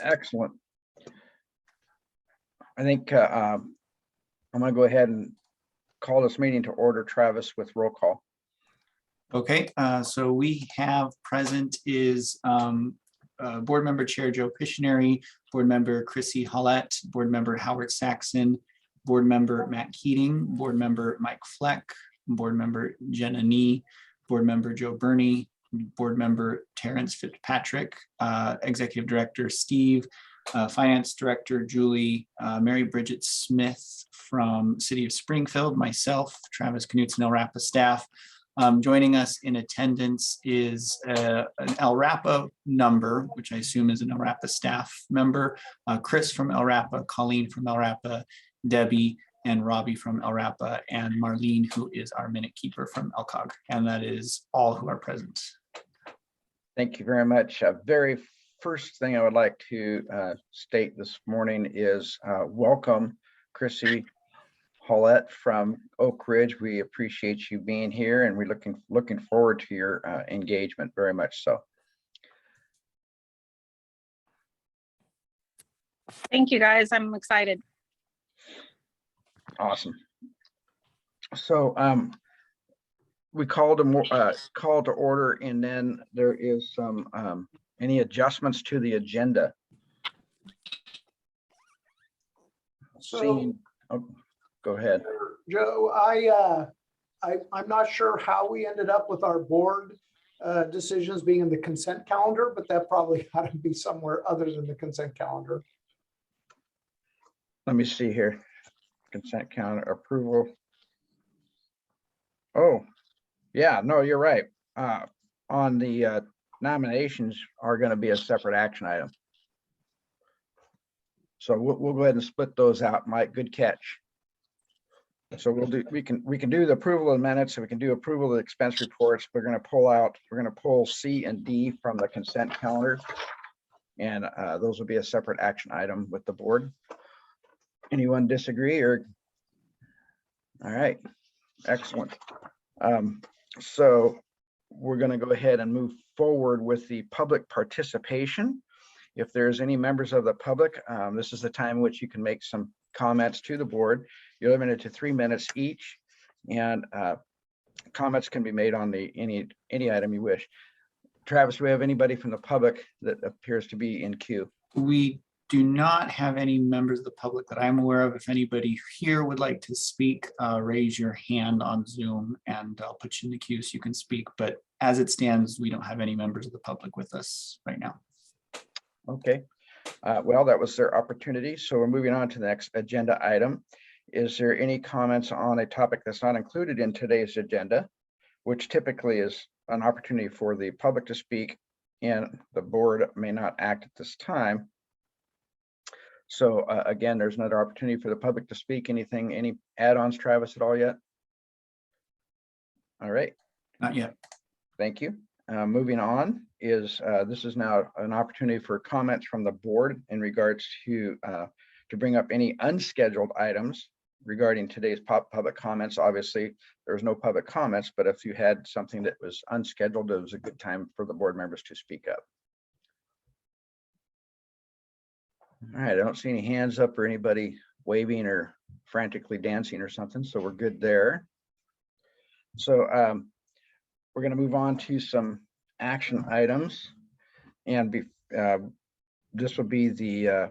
Excellent. I think I'm going to go ahead and call this meeting to order, Travis, with roll call. Okay, so we have present is Board Member Chair Joe Pictionary, Board Member Chrissy Hollett, Board Member Howard Saxon, Board Member Matt Keating, Board Member Mike Fleck, Board Member Jenna Nee, Board Member Joe Burney, Board Member Terrence Fitzpatrick, Executive Director Steve, Finance Director Julie, Mary Bridget Smith from City of Springfield, myself, Travis Knutson, LRAPA staff. Joining us in attendance is an LRAPA number, which I assume is an LRAPA staff member, Chris from LRAPA, Colleen from LRAPA, Debbie and Robbie from LRAPA, and Marlene, who is our minute keeper from LCOG. And that is all who are present. Thank you very much. Very first thing I would like to state this morning is welcome, Chrissy Hollett from Oak Ridge. We appreciate you being here, and we're looking forward to your engagement very much so. Thank you, guys. I'm excited. Awesome. So we called a call to order, and then there is some any adjustments to the agenda. So, Go ahead. Joe, I'm not sure how we ended up with our board decisions being in the consent calendar, but that probably ought to be somewhere other than the consent calendar. Let me see here. Consent calendar approval. Oh, yeah, no, you're right. On the nominations are going to be a separate action item. So we'll go ahead and split those out, Mike. Good catch. So we can do the approval of the minutes, and we can do approval of the expense reports. We're going to pull C and D from the consent calendar, and those will be a separate action item with the board. Anyone disagree? Or all right, excellent. So we're going to go ahead and move forward with the public participation. If there's any members of the public, this is the time in which you can make some comments to the board. You're limited to 3 minutes each, and comments can be made on any item you wish. Travis, do we have anybody from the public that appears to be in queue? We do not have any members of the public that I'm aware of. If anybody here would like to speak, raise your hand on Zoom and I'll put you in the queue so you can speak. But as it stands, we don't have any members of the public with us right now. Okay, well, that was their opportunity. So we're moving on to the next agenda item. Is there any comments on a topic that's not included in today's agenda, which typically is an opportunity for the public to speak, and the board may not act at this time? So again, there's another opportunity for the public to speak. Anything, any add-ons, Travis, at all yet? All right. Not yet. Thank you. Moving on is this is now an opportunity for comments from the board in regards to bring up any unscheduled items regarding today's public comments. Obviously, there was no public comments, but if you had something that was unscheduled, it was a good time for the board members to speak up. All right, I don't see any hands up or anybody waving or frantically dancing or something, so we're good there. So we're going to move on to some action items, and this would be the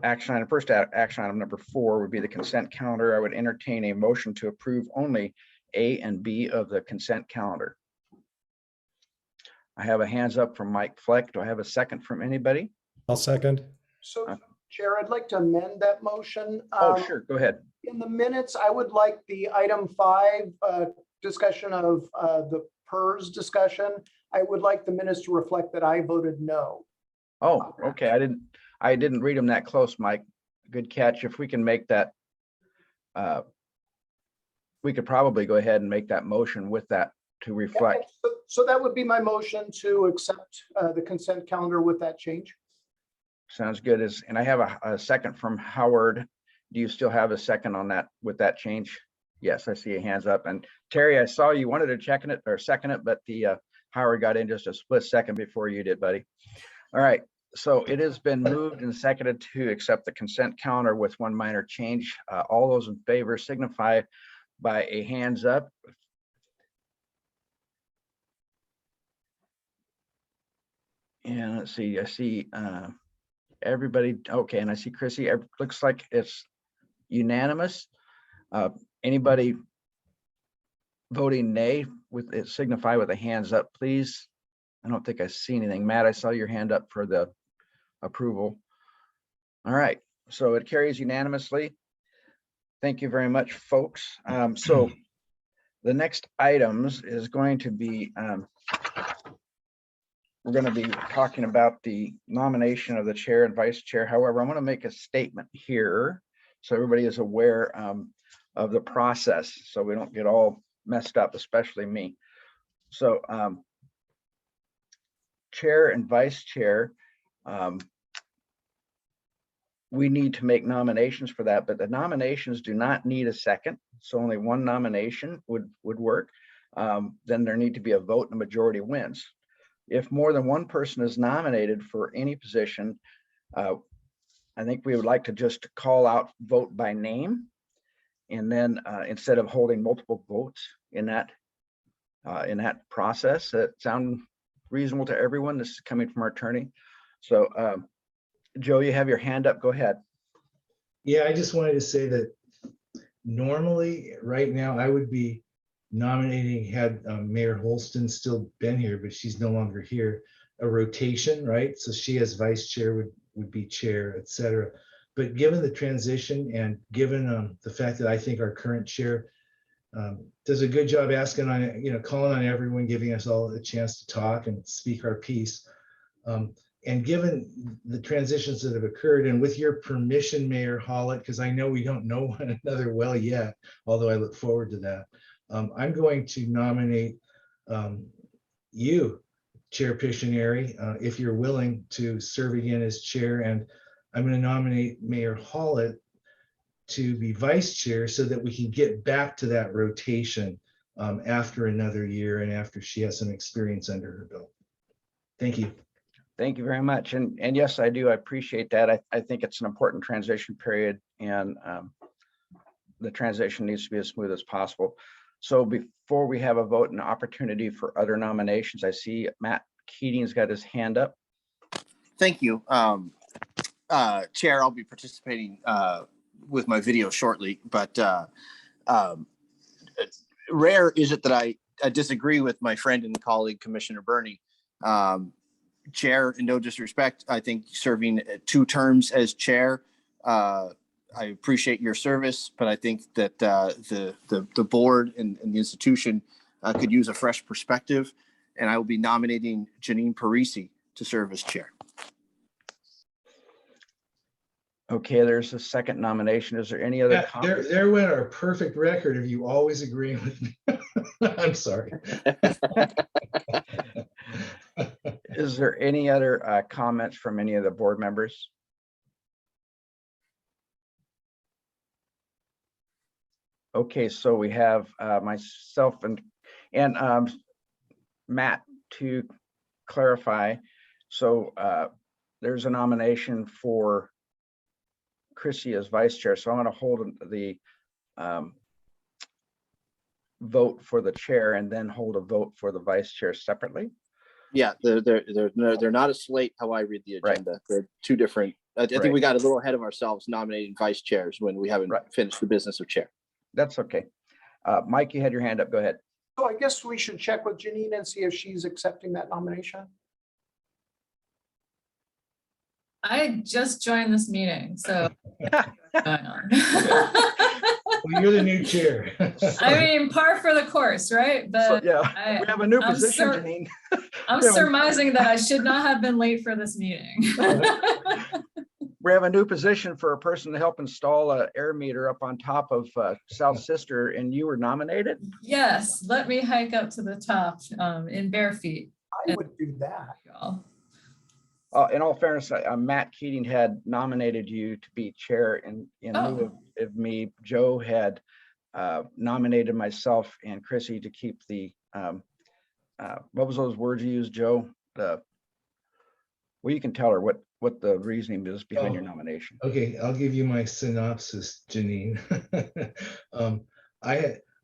action item. First action item number 4 would be the consent calendar. I would entertain a motion to approve only A and B of the consent calendar. I have a hands up from Mike Fleck. Do I have a second from anybody? I'll second. So, Chair, I'd like to amend that motion. Oh, sure. Go ahead. In the minutes, I would like the item 5 discussion of the PERS discussion. I would like the minutes to reflect that I voted no. Oh, okay. I didn't read them that close, Mike. Good catch. If we can make that, we could probably go ahead and make that motion with that to reflect. Okay, so that would be my motion to accept the consent calendar with that change. Sounds good. And I have a second from Howard. Do you still have a second on that with that change? Yes, I see your hands up. And Terry, I saw you wanted to check it or second it, but the Howard got in just a split second before you did, buddy. All right. So it has been moved and seconded to accept the consent calendar with one minor change. All those in favor signify by a hands up. And let's see, I see everybody. Okay, and I see Chrissy. Looks like it's unanimous. Anybody voting nay with it signify with a hands up, please. I don't think I see anything. Matt, I saw your hand up for the approval. All right, so it carries unanimously. Thank you very much, folks. So the next items is going to be, we're going to be talking about the nomination of the chair and vice chair. However, I want to make a statement here so everybody is aware of the process, so we don't get all messed up, especially me. So chair and vice chair, we need to make nominations for that, but the nominations do not need a second. So only one nomination would work. Then there need to be a vote and a majority wins. If more than one person is nominated for any position, I think we would like to just call out vote by name. And then instead of holding multiple votes in that process, that sound reasonable to everyone. This is coming from our attorney. So Joe, you have your hand up. Go ahead. Yeah, I just wanted to say that normally right now I would be nominating, had Mayor Holston still been here, but she's no longer here, a rotation, right? So she as vice chair would be chair, et cetera. But given the transition and given the fact that I think our current chair does a good job asking on, calling on everyone, giving us all a chance to talk and speak our piece. And given the transitions that have occurred, and with your permission, Mayor Hollett, because I know we don't know one another well yet, although I look forward to that, I'm going to nominate you, Chair Pictionary, if you're willing to serve again as chair, and I'm going to nominate Mayor Hollett to be vice chair so that we can get back to that rotation after another year and after she has some experience under her belt. Thank you. Thank you very much. And yes, I do. I appreciate that. I think it's an important transition period, and the transition needs to be as smooth as possible. So before we have a vote and opportunity for other nominations, I see Matt Keating's got his hand up. Thank you. Chair, I'll be participating with my video shortly, but rare is it that I disagree with my friend and colleague, Commissioner Burney. Chair, in no disrespect, I think serving 2 terms as chair, I appreciate your service, but I think that the board and the institution could use a fresh perspective, and I will be nominating Janine Parisi to serve as chair. Okay, there's a second nomination. Is there any other Yeah, comments? there went our perfect record of you always agreeing with me. I'm sorry. Is there any other comments from any of the board members? Okay, so we have myself and Matt to clarify. So there's a nomination for Chrissy as vice chair. So I'm going to hold the vote for the chair and then hold a vote for the vice chair separately. Yeah, they're not a slate how I read the agenda. Right. They're 2 different. I think we got a little ahead of ourselves nominating vice chairs when we haven't finished the business of chair. That's okay. Mike, you had your hand up. Go ahead. So I guess we should check with Janine and see if she's accepting that nomination. I just joined this meeting, so what's going on? Well, you're the new chair. I mean, par for the course, right? But so, yeah, we have a new position, Janine. I'm surmising that I should not have been late for this meeting. We have a new position for a person to help install an air meter up on top of South Sister, and you were nominated? Yes, let me hike up to the top in bare feet. I would do that. In all fairness, Matt Keating had nominated you to be chair in lieu of me. Joe had nominated myself and Chrissy to keep the, what was those words you used, Joe? Well, you can tell her what the reasoning is behind your Oh. nomination. Okay, I'll give you my synopsis, Janine.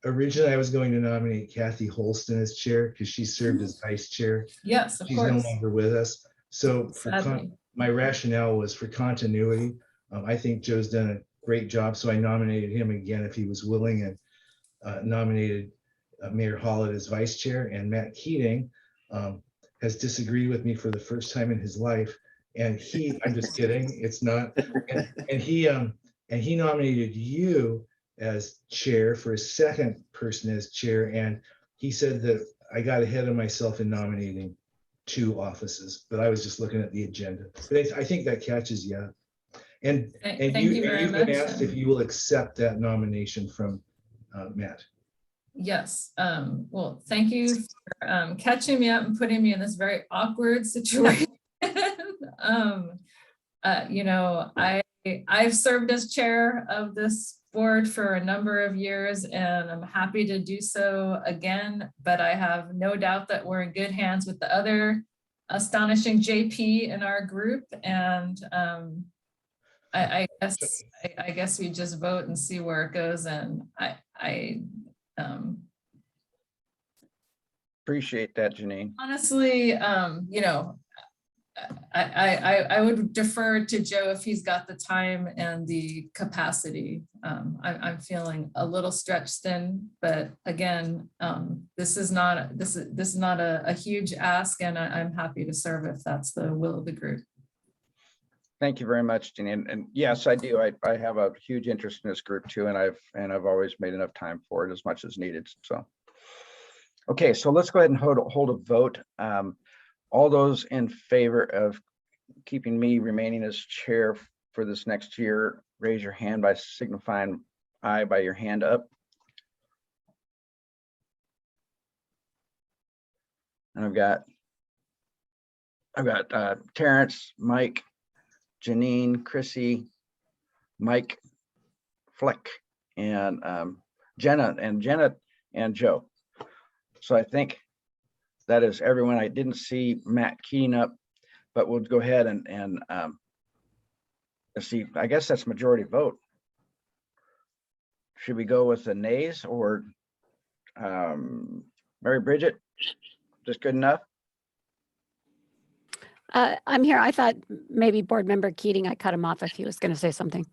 Originally I was going to nominate Kathy Holston as chair because she served as vice chair. Yes, of She's no course. longer with us. So Sadly. my rationale was for continuity. I think Joe's done a great job, so I nominated him again if he was willing, and nominated Mayor Hollett as vice chair. And Matt Keating has disagreed with me for the first time in his life. And I'm just kidding, it's not. And he nominated you as chair for a second person as chair. And he said that I got ahead of myself in nominating 2 offices, but I was just looking at the agenda. But I think that catches you up. And Thank you very you've been much. asked if you will accept that nomination from Matt. Yes, well, thank you for catching me up and putting me in this very awkward situation. You know, I've served as chair of this board for a number of years, and I'm happy to do so again, but I have no doubt that we're in good hands with the other astonishing JP in our group, and I guess we just vote and see where it goes, and I Appreciate that, Janine. honestly, you know, I would defer to Joe if he's got the time and the capacity. I'm feeling a little stretched thin, but again, this is not a huge ask, and I'm happy to serve if that's the will of the group. Thank you very much, Janine. And yes, I do. I have a huge interest in this group too, and I've always made enough time for it as much as needed. So, okay, so let's go ahead and hold a vote. All those in favor of keeping me remaining as chair for this next year, raise your hand by signifying aye by your hand up. And I've got Terrence, Mike, Janine, Chrissy, Mike, Fleck, and Jenna and Joe. So I think that is everyone. I didn't see Matt Keating up, but we'll go ahead and let's see. I guess that's majority vote. Should we go with the nays or Mary Bridget? Just good enough? I'm here. I thought maybe board member Keating, I cut him off if he was going to say something.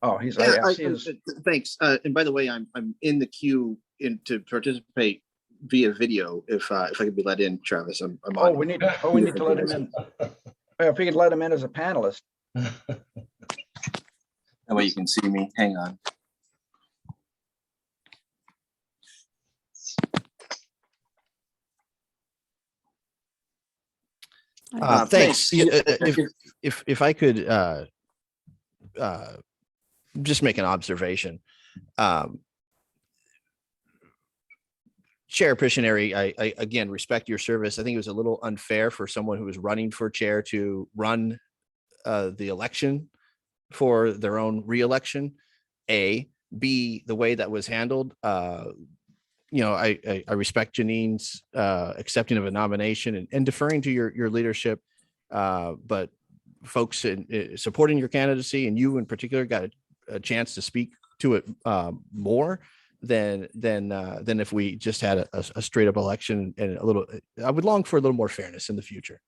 Oh, he's Yeah, I see his, thanks. And by the way, I'm in the queue to participate via video. If I could be let in, Travis, I'm oh, on. we need to let him in. Well, if we could let him in as a panelist. That way you can see me. Hang on. Thanks. Yeah, If I could just make an observation. Chair Piscineri, I again respect your service. I think it was a little unfair for someone who was running for chair to run the election for their own reelection. A, B, the way that was handled. You know, I respect Janine's accepting of a nomination and deferring to your leadership, but folks supporting your candidacy, and you in particular got a chance to speak to it more than if we just had a straight up election. And I would long for a little more fairness in the future.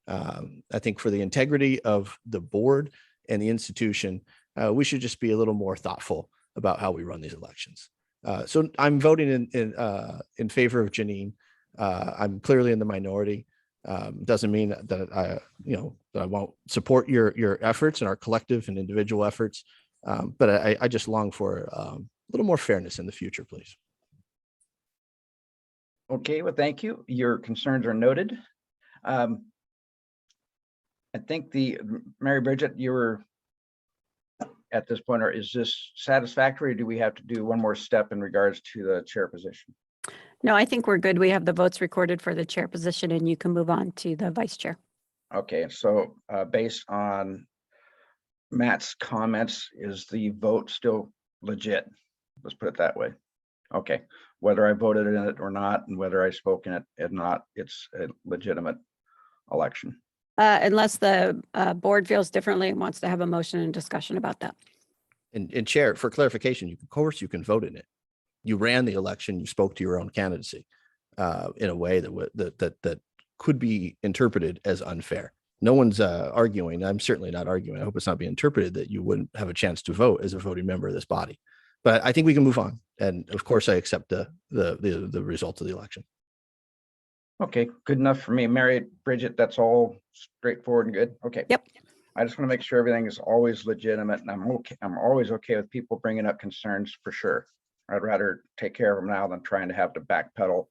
I think for the integrity of the board and the institution, we should just be a little more thoughtful about how we run these elections. So I'm voting in favor of Janine. I'm clearly in the minority. Doesn't mean that I won't support your efforts and our collective and individual efforts. But I just long for a little more fairness in the future, please. Okay, well, thank you. Your concerns are noted. I think Mary Bridget, you were at this point, or is this satisfactory? Or do we have to do one more step in regards to the chair position? No, I think we're good. We have the votes recorded for the chair position, and you can move on to the vice chair. Okay, so based on Matt's comments, is the vote still legit? Let's put it that way. Okay, whether I voted in it or not, and whether I spoke in it or not, it's a legitimate election. Unless the board feels differently and wants to have a motion and discussion about that. And Chair, for clarification, of course, you can vote in it. You ran the election, you spoke to your own candidacy in a way that could be interpreted as unfair. No one's arguing. I'm certainly not arguing. I hope it's not being interpreted that you wouldn't have a chance to vote as a voting member of this body. But I think we can move on. And of course, I accept the results of the election. Okay, good enough for me. Mary, Bridget, that's all straightforward and good. Okay. Yep. I just want to make sure everything is always legitimate, and I'm okay. I'm always okay with people bringing up concerns for sure. I'd rather take care of them now than trying to have to backpedal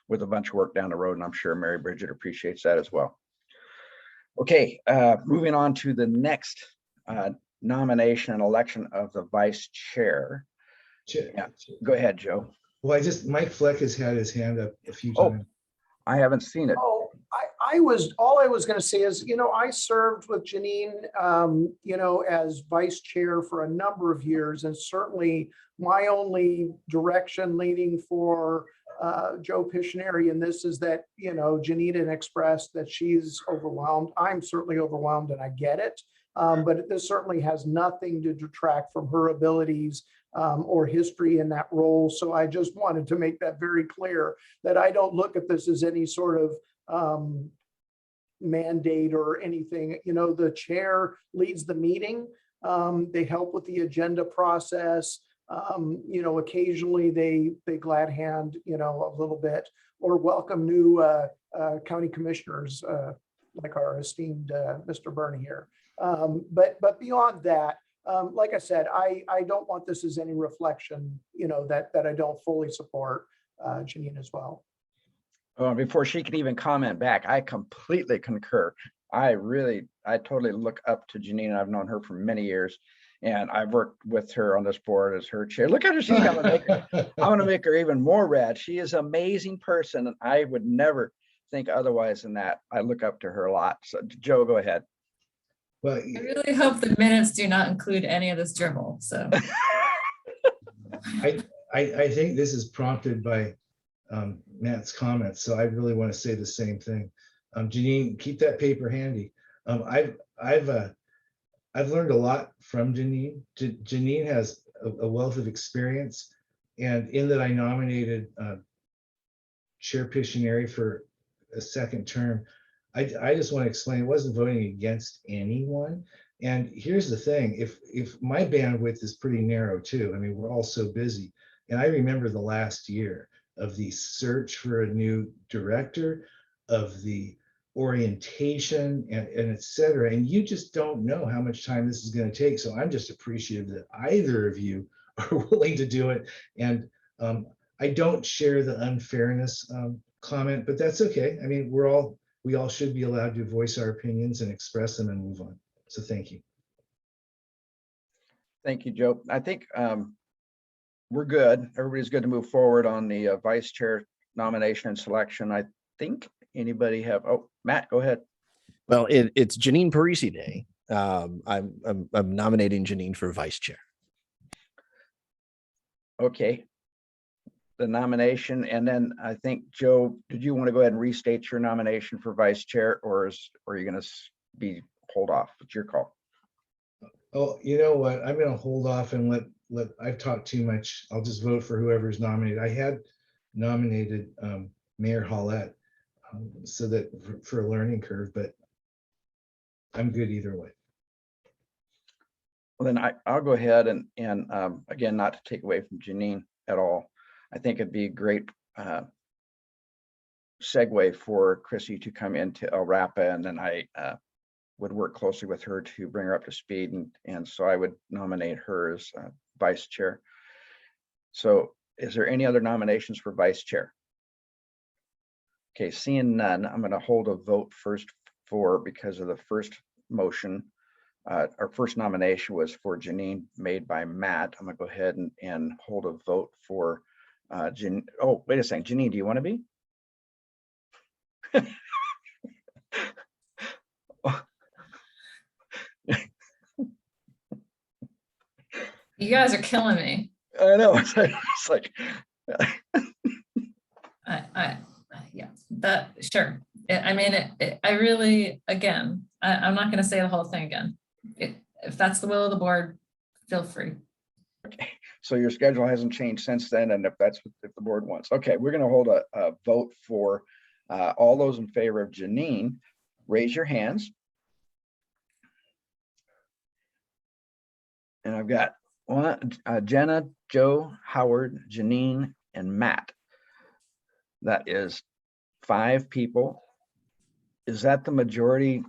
with a bunch of work down the road. And I'm sure Mary Bridget appreciates that as well. Okay, moving on to the next nomination and election of the vice chair. Yeah, go ahead, Joe. Well, Mike Fleck has had his hand up a few Oh. times. I haven't seen it. Oh, all I was going to say is, I served with Janine, as vice chair for a number of years, and certainly my only direction leading for Joe Piscineri in this is that, Janine had expressed that she's overwhelmed. I'm certainly overwhelmed and I get it. But this certainly has nothing to detract from her abilities or history in that role. So I just wanted to make that very clear that I don't look at this as any sort of mandate or anything. The chair leads the meeting. They help with the agenda process. Occasionally they glad hand, a little bit, or welcome new county commissioners like our esteemed Mr. Burney here. But beyond that, like I said, I don't want this as any reflection, that I don't fully support Janine as well. Before she can even comment back, I completely concur. I totally look up to Janine. I've known her for many years, and I've worked with her on this board as her chair. Look at her. She's gonna I'm gonna make her even more rad. She is an amazing person, and I would never think otherwise than that. I look up to her a lot. So Joe, go ahead. Well, I really hope the minutes do not include any of this dribble, so. I think this is prompted by Matt's comments, so I really want to say the same thing. Janine, keep that paper handy. I've learned a lot from Janine. Janine has a wealth of experience, and in that I nominated Chair Piscineri for a second term, I just want to explain, it wasn't voting against anyone. And here's the thing, if my bandwidth is pretty narrow too, I mean, we're all so busy. And I remember the last year of the search for a new director, of the orientation and et cetera. And you just don't know how much time this is going to take. So I'm just appreciative that either of you are willing to do it. And I don't share the unfairness comment, but that's okay. I mean, we all should be allowed to voice our opinions and express them and move on. So thank you. Thank you, Joe. I think we're good. Everybody's good to move forward on the vice chair nomination and selection. I think anybody have, Matt, go ahead. Well, it's Janine Parisi Day. I'm nominating Janine for vice chair. Okay. The nomination, and then I think, Joe, did you want to go ahead and restate your nomination for vice chair, or are you going to be hold off? It's your call. Oh, you know what? I'm going to hold off and let I've talked too much. I'll just vote for whoever's nominated. I had nominated Mayor Hollett so that for a learning curve, but I'm good either way. Well, then I'll go ahead and again, not to take away from Janine at all. I think it'd be a great segue for Chrissy to come into LRAPA, and then I would work closely with her to bring her up to speed. And so I would nominate her as vice chair. So is there any other nominations for vice chair? Okay, seeing none, I'm going to hold a vote first because of the first motion. Our first nomination was for Janine, made by Matt. I'm going to go ahead and hold a vote for Janine. Oh, wait a second. Janine, do you want to be? You guys are killing me. I know. It's like Yeah, sure. I mean, I really, again, I'm not gonna say the whole thing again. If that's the will of the board, feel free. So your schedule hasn't changed since then, and if the board wants. Okay, we're gonna hold a vote for all those in favor of Janine, raise your hands. And I've got Jenna, Joe, Howard, Janine, and Matt. That is 5 people. Is that the majority?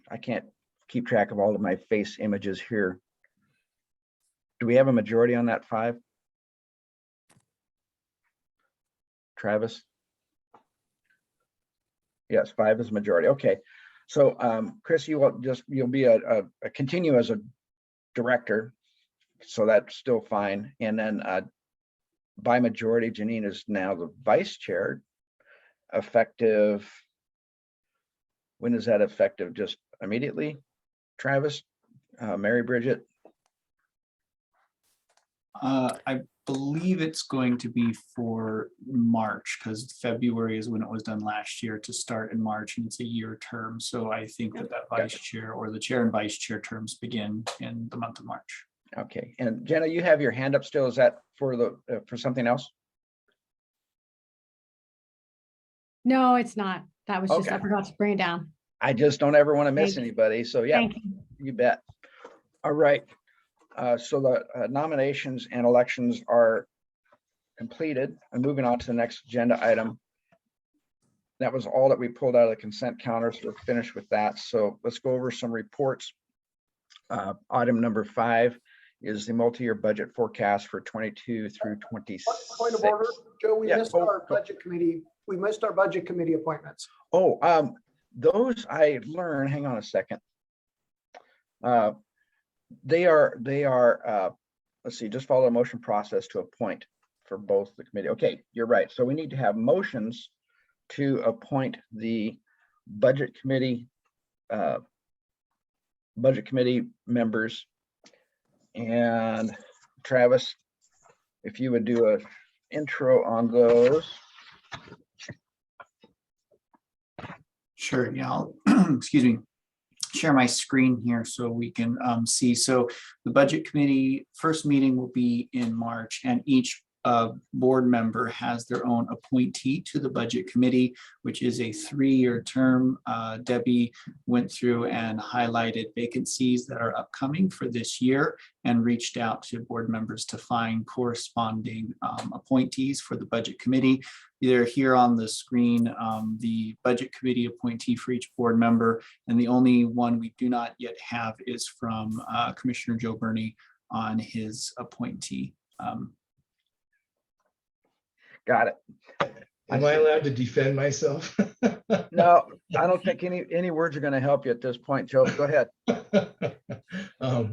I can't keep track of all of my face images here. Do we have a majority on that 5? Travis? Yes, 5 is majority. Okay. So Chris, you'll be a continue as a director. So that's still fine. And then by majority, Janine is now the vice chair, effective. When is that effective? Just immediately? Travis, Mary Bridget? I believe it's going to be for March, because February is when it was done last year, to start in March, and it's a year term. So I think that vice chair or the chair and vice chair terms begin in the month of March. Okay, and Jenna, you have your hand up still. Is that for for something else? No, it's not. That was just, I Okay. forgot to bring it down. I just don't ever want to miss Thank you. anybody. So yeah, Thank you. you bet. All right. So the nominations and elections are completed. I'm moving on to the next agenda item. That was all that we pulled out of the consent counter, so we're finished with that. So let's go over some reports. Item number 5 is the multi-year budget forecast for 22 through 26. Point of order, Joe, we Yeah, missed oh, our go. budget committee. We missed our budget committee appointments. Oh, those I learned, hang on a second. They are, let's see, just follow the motion process to appoint for both the committee. Okay, you're right. So we need to have motions to appoint the budget committee members. And Travis, if you would do a intro on those. Sure, yeah, I'll, excuse me, share my screen here so we can see. So the budget committee first meeting will be in March, and each board member has their own appointee to the budget committee, which is a 3-year term. Debbie went through and highlighted vacancies that are upcoming for this year and reached out to board members to find corresponding appointees for the budget committee. They're here on the screen, the budget committee appointee for each board member, and the only one we do not yet have is from Commissioner Joe Burney on his appointee. Got it. Am I allowed to defend myself? No, I don't think any words are going to help you at this point, Joe. Go ahead. I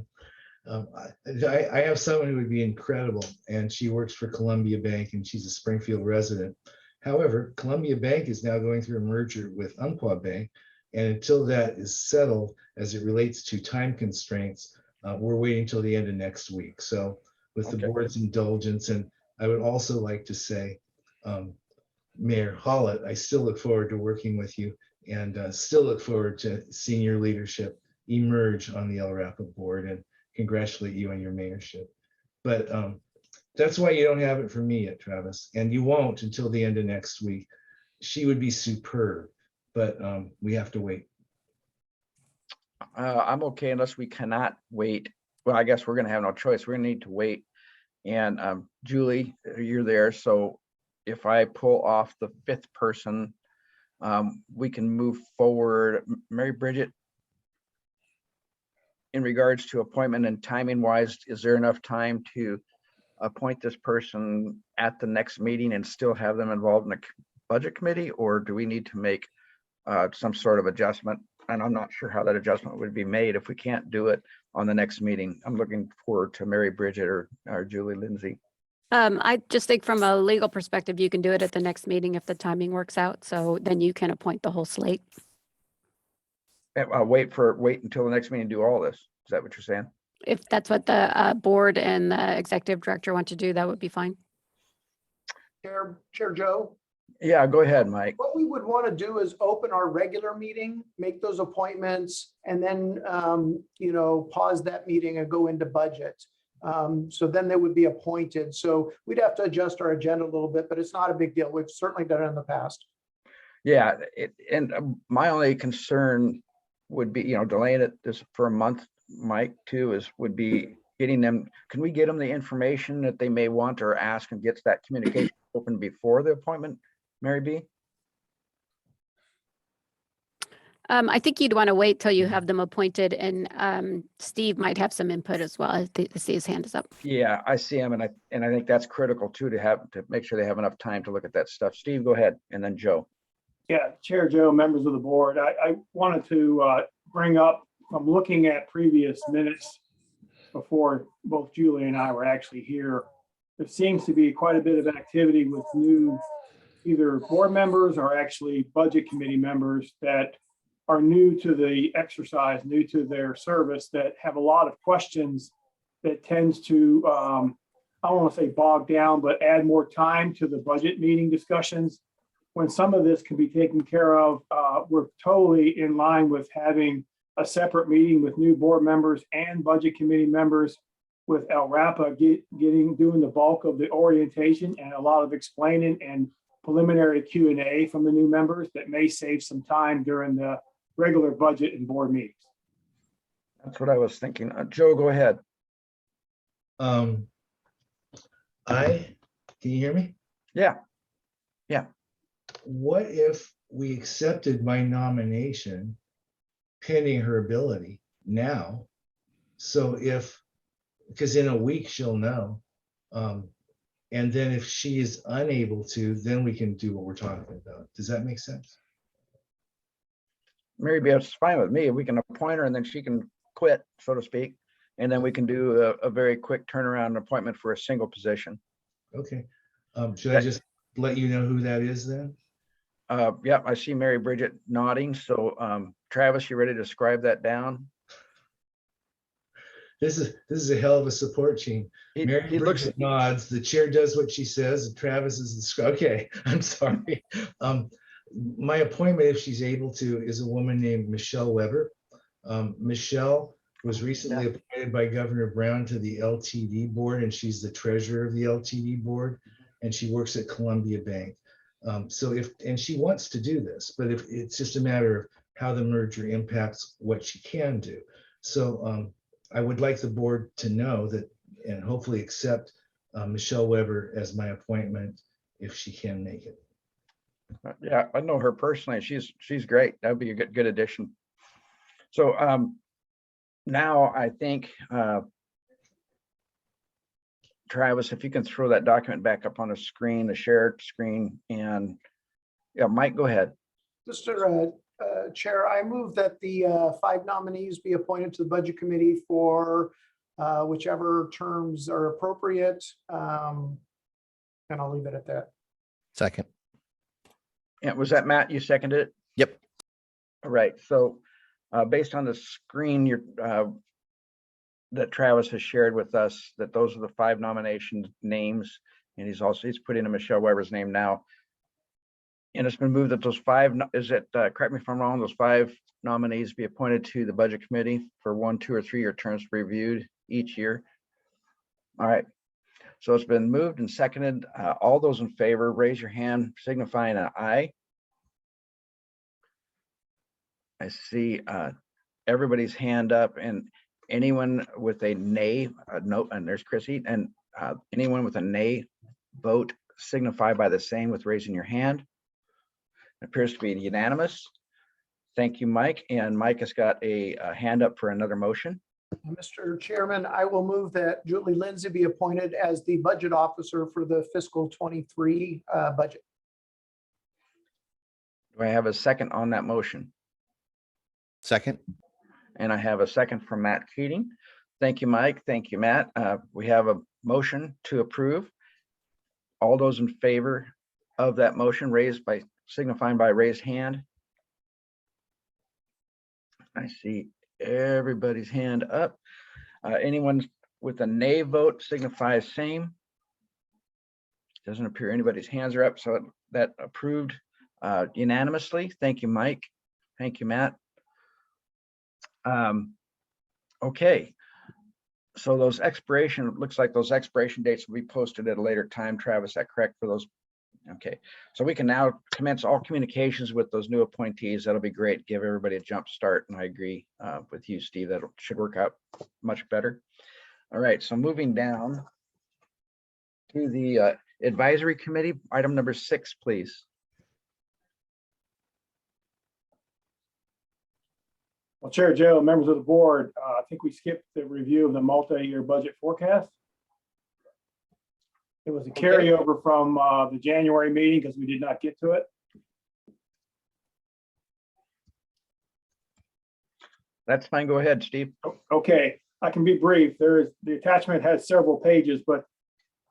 have someone who would be incredible, and she works for Columbia Bank, and she's a Springfield resident. However, Columbia Bank is now going through a merger with Umpqua Bank, and until that is settled as it relates to time constraints, we're waiting till the end of next week. So with the board's indulgence, and I would also like to say, Mayor Hollett, I still look forward to working with you, and still look forward to seeing your leadership emerge on the LRAPA board, and congratulate you on your mayorship. But that's why you don't have it from me yet, Travis, and you won't until the end of next week. She would be superb, but we have to wait. I'm okay unless we cannot wait. Well, I guess we're going to have no choice. We're going to need to wait. And Julie, you're there. So if I pull off the 5th person, we can move forward. Mary Bridget, in regards to appointment and timing wise, is there enough time to appoint this person at the next meeting and still have them involved in the budget committee? Or do we need to make some sort of adjustment? And I'm not sure how that adjustment would be made if we can't do it on the next meeting. I'm looking forward to Mary Bridget or Julie Lindsay. I just think from a legal perspective, you can do it at the next meeting if the timing works out. So then you can appoint the whole slate. Wait until the next meeting to do all this. Is that what you're saying? If that's what the board and the executive director want to do, that would be fine. Chair Joe, Yeah, go ahead, Mike. What we would want to do is open our regular meeting, make those appointments, and then, pause that meeting and go into budget. So then they would be appointed. So we'd have to adjust our agenda a little bit, but it's not a big deal. We've certainly done it in the past. Yeah, my only concern would be, delaying it this for a month, Mike, too, would be getting them, can we get them the information that they may want or ask and gets that communication open before the appointment, Mary B? I think you'd want to wait till you have them appointed, and Steve might have some input as well. I see his hand is up. Yeah, I see him, and I think that's critical too, to make sure they have enough time to look at that stuff. Steve, go ahead, and then Joe. Yeah, Chair Joe, members of the board, I wanted to bring up, from looking at previous minutes before both Julie and I were actually here, there seems to be quite a bit of activity with new either board members or actually budget committee members that are new to the exercise, new to their service, that have a lot of questions that tends to, I don't want to say bog down, but add more time to the budget meeting discussions. When some of this can be taken care of, we're totally in line with having a separate meeting with new board members and budget committee members, with LRAPA doing the bulk of the orientation and a lot of explaining and preliminary Q&A from the new members that may save some time during the regular budget and board meetings. That's what I was thinking. Joe, go ahead. Can you hear me? Yeah. What if we accepted my nomination pending her ability now? So because in a week she'll know. And then if she is unable to, then we can do what we're talking about. Does that make sense? Mary B, it's fine with me. We can appoint her and then she can quit, so to speak. And then we can do a very quick turnaround appointment for a single position. Okay. Should I just let you know who that is then? Yeah, I see Mary Bridget nodding. So Travis, you ready to scribe that down? This is a hell of a support team. Mary He looks Bridget nods, the chair does what she says, and Travis is the, okay, I'm sorry. My appointment, if she's able to, is a woman named Michelle Weber. Michelle was recently appointed by Governor Brown to the LTD board, and she's the treasurer of the LTD board, and she works at Columbia Bank. And she wants to do this, but if it's just a matter of how the merger impacts what she can do. So I would like the board to know that, and hopefully accept Michelle Weber as my appointment if she can make it. Yeah, I know her personally. She's great. That'd be a good addition. So now I think Travis, if you can throw that document back up on the screen, the shared screen, and yeah, Mike, go ahead. Mr. Chair, I move that the 5 nominees be appointed to the Budget Committee for whichever terms are appropriate. And I'll leave it at that. Second. Yeah, was that Matt? You seconded it? Yep. All right. So based on the screen that Travis has shared with us, that those are the 5 nomination names, and he's putting in Michelle Weber's name now. And it's been moved that those 5, correct me if I'm wrong, those 5 nominees be appointed to the Budget Committee for 1, 2, or 3-year terms reviewed each year. All right. So it's been moved and seconded. All those in favor, raise your hand, signifying an aye. I see everybody's hand up, and anyone with a nay, no, and there's Chrissy, and anyone with a nay vote signify by the same with raising your hand. It appears to be unanimous. Thank you, Mike. And Mike has got a hand up for another motion. Mr. Chairman, I will move that Julie Lindsay be appointed as the budget officer for the fiscal 23 budget. Do I have a second on that motion? Second. And I have a second from Matt Keating. Thank you, Mike. Thank you, Matt. We have a motion to approve. All those in favor of that motion signifying by raised hand. I see everybody's hand up. Anyone with a nay vote signify same. Doesn't appear anybody's hands are up, so that approved unanimously. Thank you, Mike. Thank you, Matt. Okay. So those looks like those expiration dates will be posted at a later time. Travis, is that correct for those? Okay, so we can now commence all communications with those new appointees. That'll be great. Give everybody a jump start. And I agree with you, Steve, that should work out much better. All right, so moving down to the advisory committee, item number 6, please. Well, Chair Joe, members of the board, I think we skipped the review of the multi-year budget forecast. It was a carryover from the January meeting because we did not get to it. That's fine. Go ahead, Steve. Okay, I can be brief. The attachment has several pages, but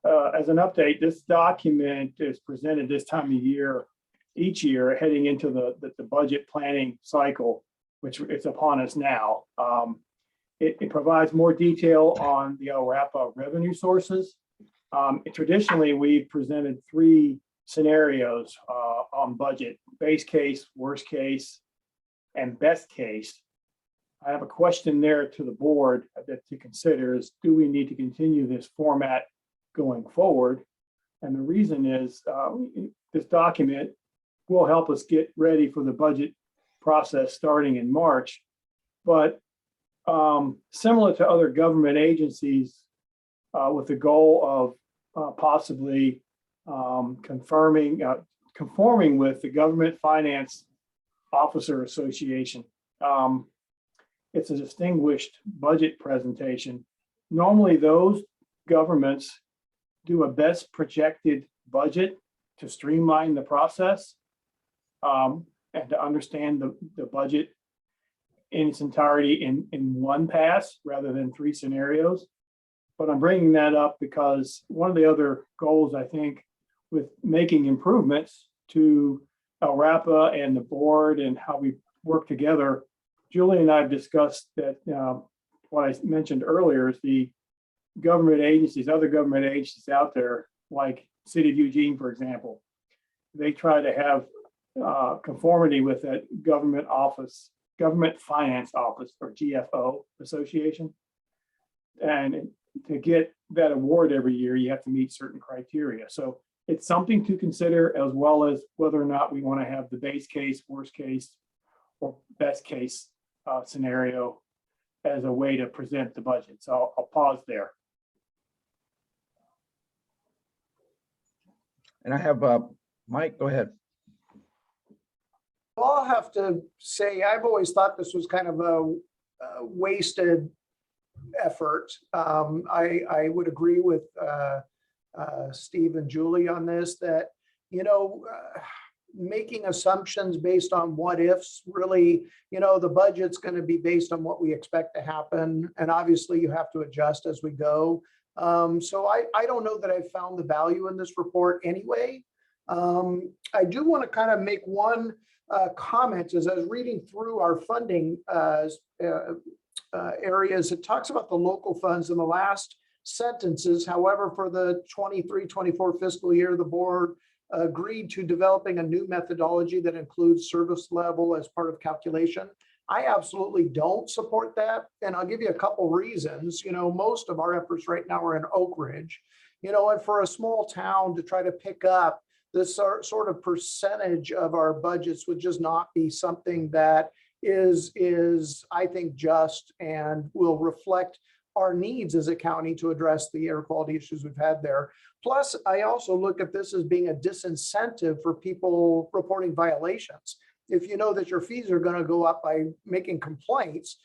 as an update, this document is presented this time of year, each year, heading into the budget planning cycle, which it's upon us now. It provides more detail on the LRAPA revenue sources. Traditionally, we've presented 3 scenarios on budget: base case, worst case, and best case. I have a question there to the board that to consider is, do we need to continue this format going forward? And the reason is this document will help us get ready for the budget process starting in March. But similar to other government agencies, with the goal of possibly conforming with the Government Finance Officer Association. It's a distinguished budget presentation. Normally, those governments do a best projected budget to streamline the process and to understand the budget in its entirety in one pass rather than 3 scenarios. But I'm bringing that up because one of the other goals, I think, with making improvements to LRAPA and the board and how we work together, Julie and I have discussed that what I mentioned earlier is the government agencies, other government agencies out there, like City of Eugene, for example, they try to have conformity with that Government Finance Office, or GFO Association. And to get that award every year, you have to meet certain criteria. So it's something to consider, as well as whether or not we want to have the base case, worst case, or best case scenario as a way to present the budget. So I'll pause there. And I have Mike, go ahead. Well, I'll have to say, I've always thought this was kind of a wasted effort. I would agree with Steve and Julie on this, that, making assumptions based on what ifs, really, the budget's going to be based on what we expect to happen. And obviously you have to adjust as we go. So I don't know that I've found the value in this report anyway. I do want to kind of make one comment. As I was reading through our funding areas, it talks about the local funds in the last sentences. However, for the 23-24 fiscal year, the board agreed to developing a new methodology that includes service level as part of calculation. I absolutely don't support that. And I'll give you a couple reasons. Most of our efforts right now are in Oak Ridge, and for a small town to try to pick up this sort of percentage of our budgets would just not be something that is, I think, just and will reflect our needs as a county to address the air quality issues we've had there. Plus, I also look at this as being a disincentive for people reporting violations. If you know that your fees are going to go up by making complaints,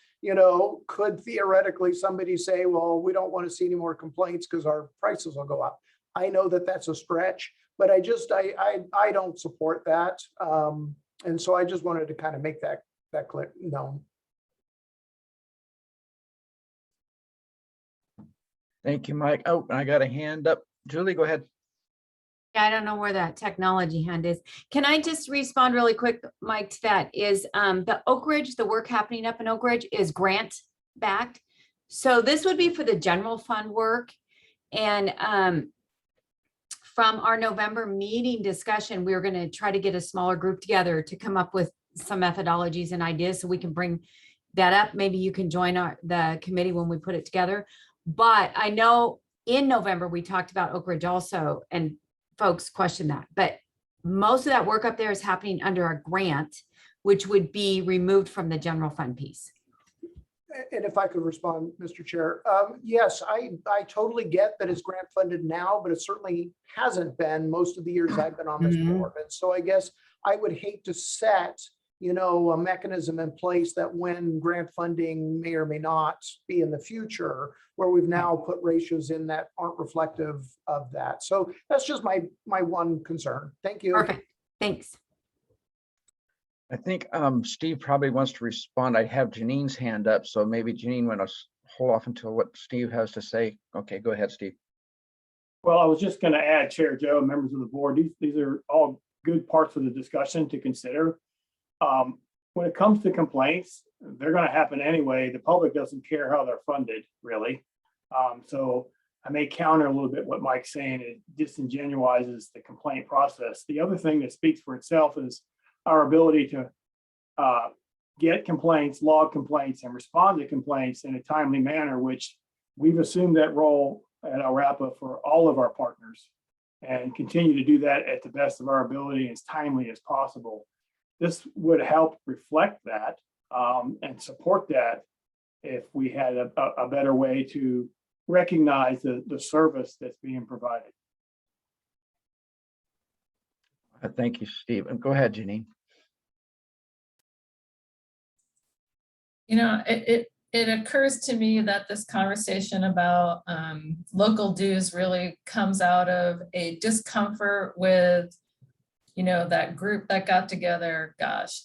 could theoretically somebody say, well, we don't want to see any more complaints because our prices will go up. I know that that's a stretch, but I don't support that. And so I just wanted to kind of make that clear known. Thank you, Mike. Oh, I got a hand up. Julie, go ahead. I don't know where that technology hand is. Can I just respond really quick, Mike, to that? Is the Oak Ridge, the work happening up in Oak Ridge is grant backed. So this would be for the general fund work. And from our November meeting discussion, we were going to try to get a smaller group together to come up with some methodologies and ideas so we can bring that up. Maybe you can join the committee when we put it together. But I know in November, we talked about Oak Ridge also, and folks questioned that. But most of that work up there is happening under a grant, which would be removed from the general fund piece. And if I could respond, Mr. Chair, yes, I totally get that it's grant funded now, but it certainly hasn't been most of the years I've been on this board. And so I guess I would hate to set, a mechanism in place that when grant funding may or may not be in the future, where we've now put ratios in that aren't reflective of that. So that's just my one concern. Thank you. Perfect. Thanks. I think Steve probably wants to respond. I have Janine's hand up, so maybe Janine want to hold off until what Steve has to say. Okay, go ahead, Steve. Well, I was just going to add, Chair Joe, members of the board, these are all good parts of the discussion to consider. When it comes to complaints, they're going to happen anyway. The public doesn't care how they're funded, really. So I may counter a little bit what Mike's saying. It disingenuizes the complaint process. The other thing that speaks for itself is our ability to get complaints, log complaints, and respond to complaints in a timely manner, which we've assumed that role at LRAPA for all of our partners and continue to do that at the best of our ability as timely as possible. This would help reflect that and support that if we had a better way to recognize the service that's being provided. Thank you, Steve. And go ahead, Janine. It occurs to me that this conversation about local dues really comes out of a discomfort with, that group that got together,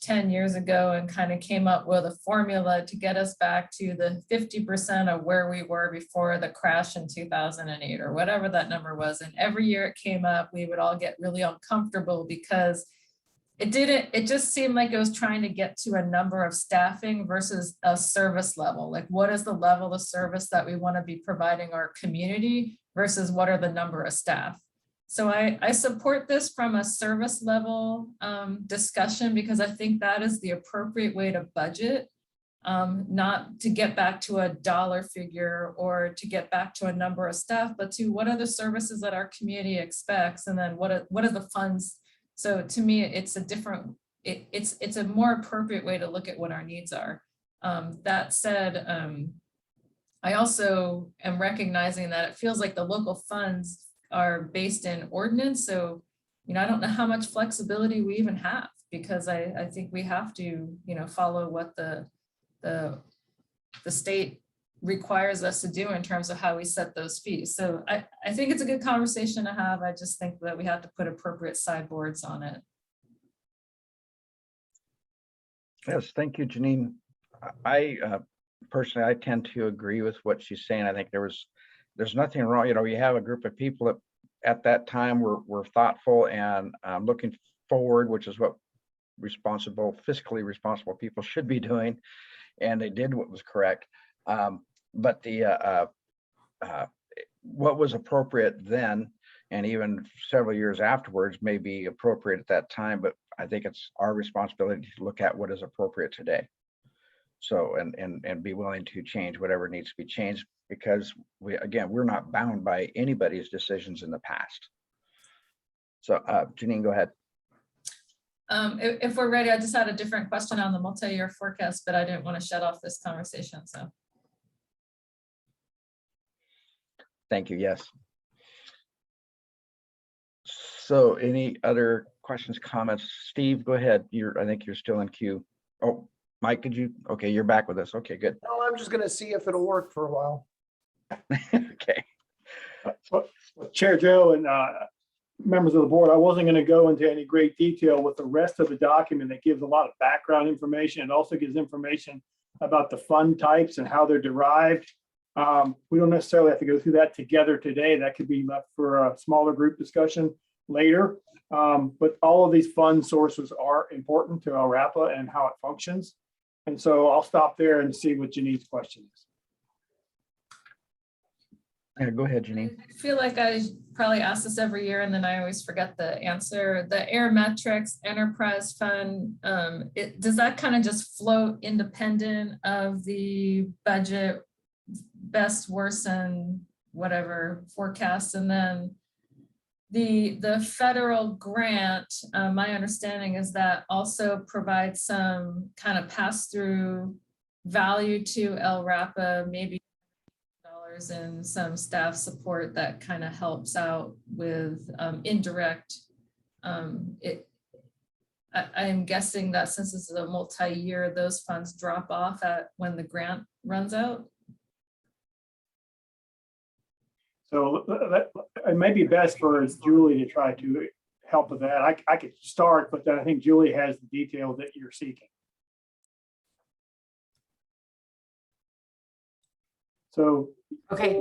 10 years ago and kind of came up with a formula to get us back to the 50% of where we were before the crash in 2008 or whatever that number was. And every year it came up, we would all get really uncomfortable because it just seemed like it was trying to get to a number of staffing versus a service level. Like, what is the level of service that we want to be providing our community versus what are the number of staff? So I support this from a service level discussion because I think that is the appropriate way to budget, not to get back to a dollar figure or to get back to a number of staff, but to what are the services that our community expects, and then what are the funds. So to me, it's a different, it's a more appropriate way to look at what our needs are. That said, I also am recognizing that it feels like the local funds are based in ordinance. So, I don't know how much flexibility we even have, because I think we have to, follow what the state requires us to do in terms of how we set those fees. So I think it's a good conversation to have. I just think that we have to put appropriate sideboards on it. Yes, thank you, Janine. I personally, I tend to agree with what she's saying. I think there's nothing wrong. You have a group of people that at that time were thoughtful and looking forward, which is what fiscally responsible people should be doing. And they did what was correct. But what was appropriate then, and even several years afterwards, may be appropriate at that time. But I think it's our responsibility to look at what is appropriate today. So, and be willing to change whatever needs to be changed, because we're not bound by anybody's decisions in the past. So Janine, go ahead. If we're ready, I just had a different question on the multi-year forecast, but I didn't want to shut off this conversation. So. Thank you. Yes. So any other questions, comments? Steve, go ahead. I think you're still in queue. Oh, Mike, okay, you're back with us. Okay, good. No, I'm just going to see if it'll work for a while. Okay. Chair Joe and members of the board, I wasn't going to go into any great detail with the rest of the document that gives a lot of background information. It also gives information about the fund types and how they're derived. We don't necessarily have to go through that together today. That could be left for a smaller group discussion later. But all of these fund sources are important to LRAPA and how it functions. And so I'll stop there and see what Janine's question is. Yeah, go ahead, Janine. I feel like I probably ask this every year and then I always forget the answer. The Airmetrics Enterprise Fund, does that kind of just float independent of the budget, best, worst, and whatever forecast? And then the federal grant, my understanding is that also provides some kind of pass-through value to LRAPA, maybe dollars and some staff support that kind of helps out with indirect. I'm guessing that since this is a multi-year, those funds drop off at when the grant runs out. So it may be best for Julie to try to help with that. I could start, but then I think Julie has the details that you're seeking. So, Okay.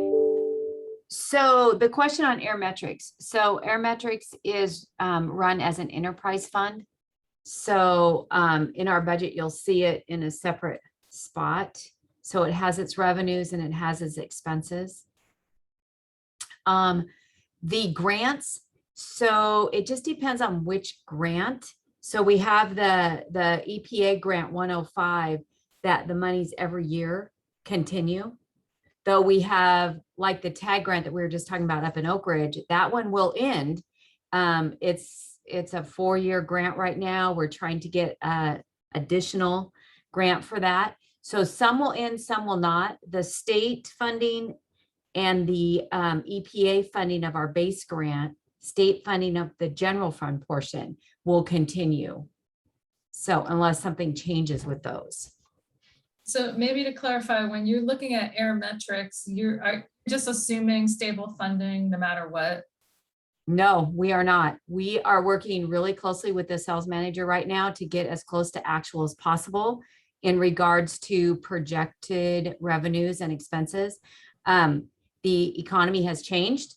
So the question on Airmetrics. So Airmetrics is run as an enterprise fund. So in our budget, you'll see it in a separate spot. So it has its revenues and it has its expenses. The grants, so it just depends on which grant. So we have the EPA grant 105 that the monies every year continue. Though we have like the tag grant that we were just talking about up in Oak Ridge, that one will end. It's a 4-year grant right now. We're trying to get additional grant for that. So some will end, some will not. The state funding and the EPA funding of our base grant, state funding of the general fund portion will continue. So unless something changes with those. So maybe to clarify, when you're looking at Airmetrics, are just assuming stable funding no matter what? No, we are not. We are working really closely with the sales manager right now to get as close to actual as possible in regards to projected revenues and expenses. The economy has changed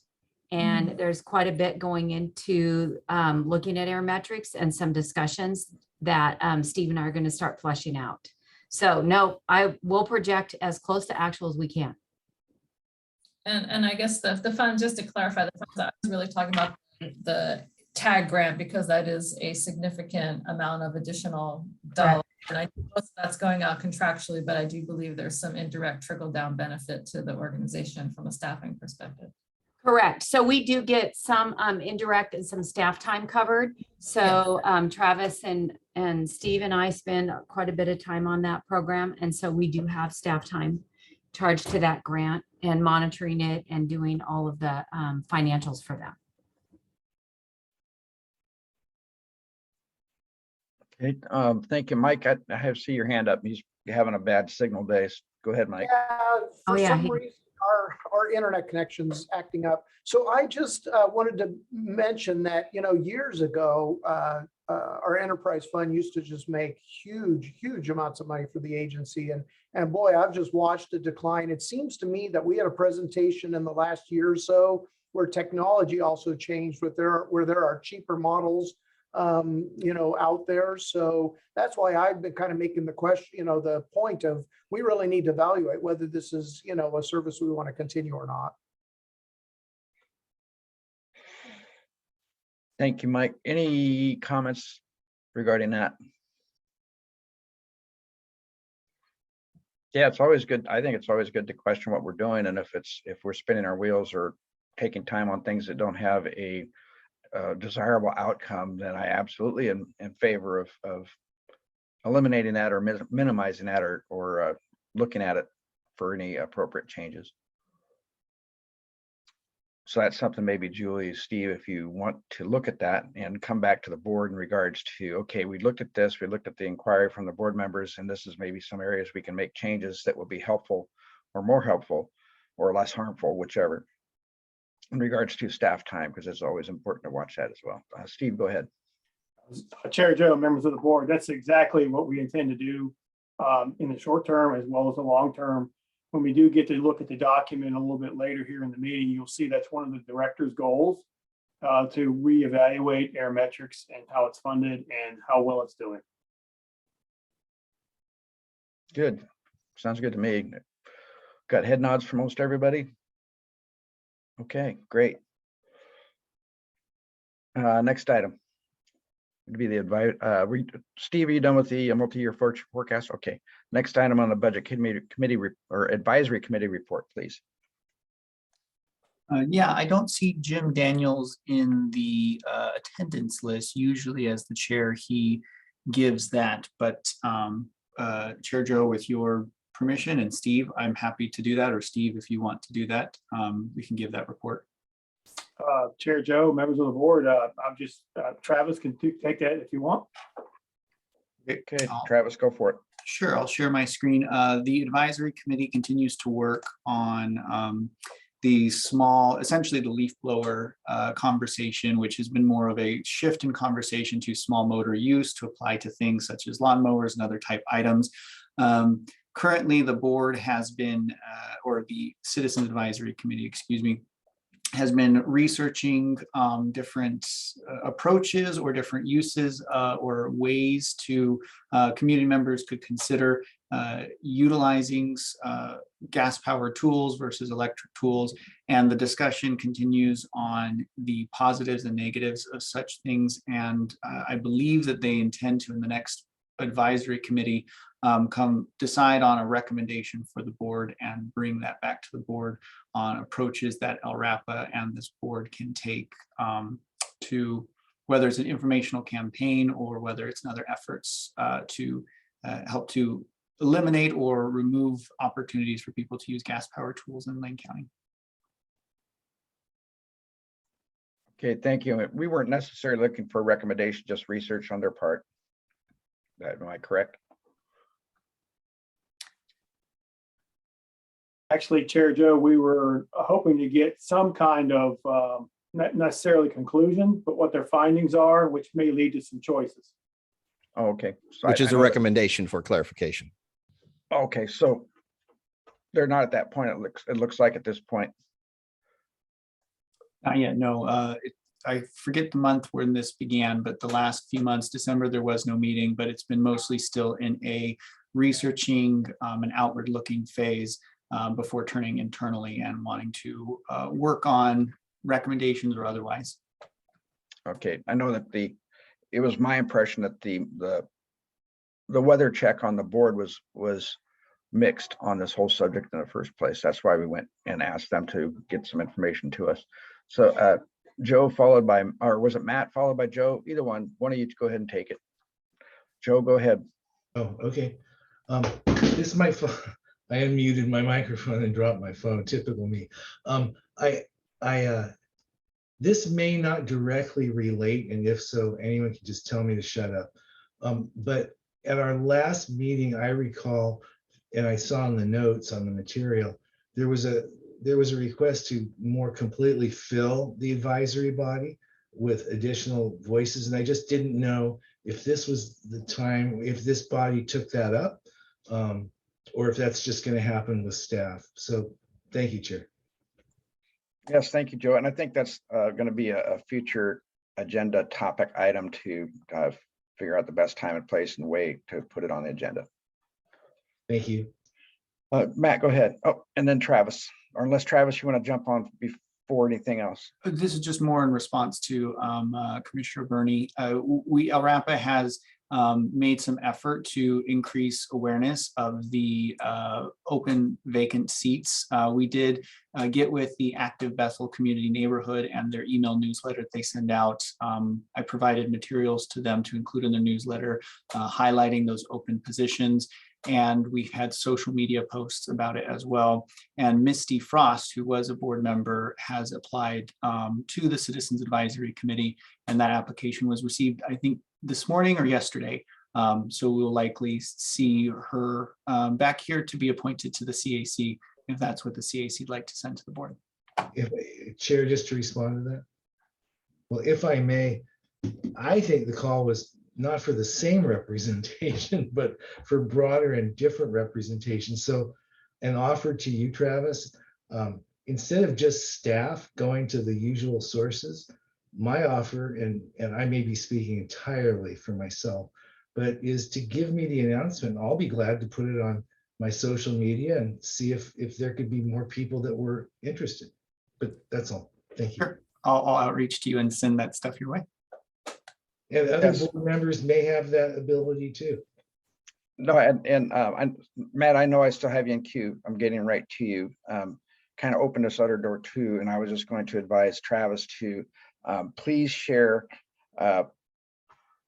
and there's quite a bit going into looking at Airmetrics and some discussions that Steve and I are going to start fleshing out. So no, I will project as close to actual as we can. And I guess the fund, just to clarify, the funds I was really talking about the tag grant, because that is a significant amount of additional dollars. And I think most of that's going out contractually, but I do believe there's some indirect trickle down benefit to the organization from a staffing perspective. Correct. So we do get some indirect and some staff time covered. So Travis and Steve and I spend quite a bit of time on that program. And so we do have staff time charged to that grant and monitoring it and doing all of the financials for that. Okay, thank you, Mike. I have see your hand up. You're having a bad signal day. Go ahead, Mike. Yeah, for yeah, some reason, our internet connection's acting up. So I just wanted to mention that, years ago, our enterprise fund used to just make huge amounts of money for the agency. And boy, I've just watched it decline. It seems to me that we had a presentation in the last year or so where technology also changed where there are cheaper models out there. So that's why I've been kind of making the question, the point of we really need to evaluate whether this is, a service we want to continue or not. Thank you, Mike. Any comments regarding that? Yeah, it's always good. I think it's always good to question what we're doing. And if we're spinning our wheels or taking time on things that don't have a desirable outcome, then I absolutely am in favor of eliminating that or minimizing that or looking at it for any appropriate changes. So that's something maybe Julie, Steve, if you want to look at that and come back to the board in regards to, okay, we looked at this, we looked at the inquiry from the board members, and this is maybe some areas we can make changes that will be helpful or more helpful or less harmful, whichever, in regards to staff time, because it's always important to watch that as well. Steve, go ahead. Chair Joe, members of the board, that's exactly what we intend to do in the short term as well as the long term. When we do get to look at the document a little bit later here in the meeting, you'll see that's one of the director's goals to reevaluate Airmetrics and how it's funded and how well it's doing. Good. Sounds good to me. Got head nods from most everybody. Okay, great. Next item. Would be the advice, Steve, are you done with the multi-year forecast? Okay. Next item on the budget committee or advisory committee report, please. Yeah, I don't see Jim Daniels in the attendance list. Usually as the chair, he gives that, but Chair Joe, with your permission, and Steve, I'm happy to do that, or Steve, if you want to do that, we can give that report. Chair Joe, members of the board, I'm just, Travis can take that if you want. Okay, Travis, go for it. Sure, I'll share my screen. The advisory committee continues to work on the small, essentially the leaf blower conversation, which has been more of a shift in conversation to small motor use to apply to things such as lawnmowers and other type items. Currently, the board has been, or the Citizens Advisory Committee, excuse me, has been researching different approaches or different uses or ways to community members could consider utilizing gas-powered tools versus electric tools. And the discussion continues on the positives and negatives of such things. And I believe that they intend to, in the next advisory committee, come decide on a recommendation for the board and bring that back to the board on approaches that LRAPA and this board can take to whether it's an informational campaign or whether it's another efforts to help to eliminate or remove opportunities for people to use gas powered tools in Lane County. Okay, thank you. We weren't necessarily looking for a recommendation, just research on their part. Am I correct? Actually, Chair Joe, we were hoping to get some kind of, not necessarily conclusion, but what their findings are, which may lead to some choices. Oh, okay. So Which I is a know that- recommendation for clarification. Okay, so they're not at that point. It looks like at this point. Not yet, no. I forget the month when this began, but the last few months, December, there was no meeting, but it's been mostly still in a researching an outward looking phase before turning internally and wanting to work on recommendations or otherwise. Okay, I know that it was my impression that the weather check on the board was mixed on this whole subject in the first place. That's why we went and asked them to get some information to us. So Joe followed by, or was it Matt followed by Joe? Either one of you go ahead and take it. Joe, go ahead. Oh, okay. This is my phone. I unmuted my microphone and dropped my phone. Typical me. This may not directly relate, and if so, anyone can just tell me to shut up. But at our last meeting, I recall, and I saw in the notes on the material, there was a request to more completely fill the advisory body with additional voices, and I just didn't know if this was the time, if this body took that up, or if that's just going to happen with staff. So thank you, Chair. Yes, thank you, Joe. And I think that's going to be a future agenda topic item to figure out the best time and place and way to put it on the agenda. Thank you. Matt, go ahead. Oh, and then Travis, or unless Travis, you want to jump on before anything else. This is just more in response to Commissioner Burney. LRAPA has made some effort to increase awareness of the open vacant seats. We did get with the Active Bethel Community Neighborhood and their email newsletter that they send out. I provided materials to them to include in their newsletter, highlighting those open positions. And we've had social media posts about it as well. And Misty Frost, who was a board member, has applied to the Citizens Advisory Committee, and that application was received, I think, this morning or yesterday. So we'll likely see her back here to be appointed to the CAC, if that's what the CAC would like to send to the board. Chair, just to respond to that. Well, if I may, I think the call was not for the same representation, but for broader and different representation. So an offer to you, Travis, instead of just staff going to the usual sources, my offer, and I may be speaking entirely for myself, but is to give me the announcement. I'll be glad to put it on my social media and see if there could be more people that were interested. but that's all. Thank you. Sure. I'll outreach to you and send that stuff your way. And other Yes. board members may have that ability too. No, Matt, I know I still have you in queue. I'm getting right to you. Kind of open this other door too, and I was just going to advise Travis to please share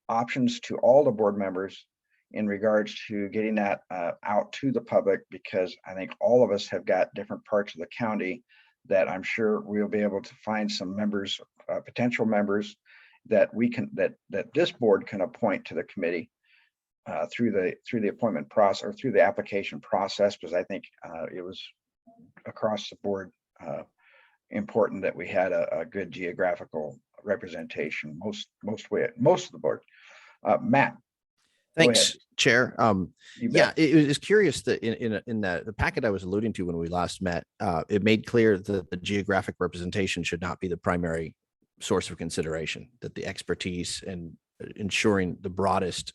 options to all the board members in regards to getting that out to the public, because I think all of us have got different parts of the county that I'm sure we'll be able to find some members, potential members that we can, that this board can appoint to the committee through the appointment process or through the application process, because I think it was across the board important that we had a good geographical representation, most of the board. Matt. Go Thanks, Chair. You Yeah, bet. it was curious that in the packet I was alluding to when we last met, it made clear that the geographic representation should not be the primary source of consideration, that the expertise and ensuring the broadest,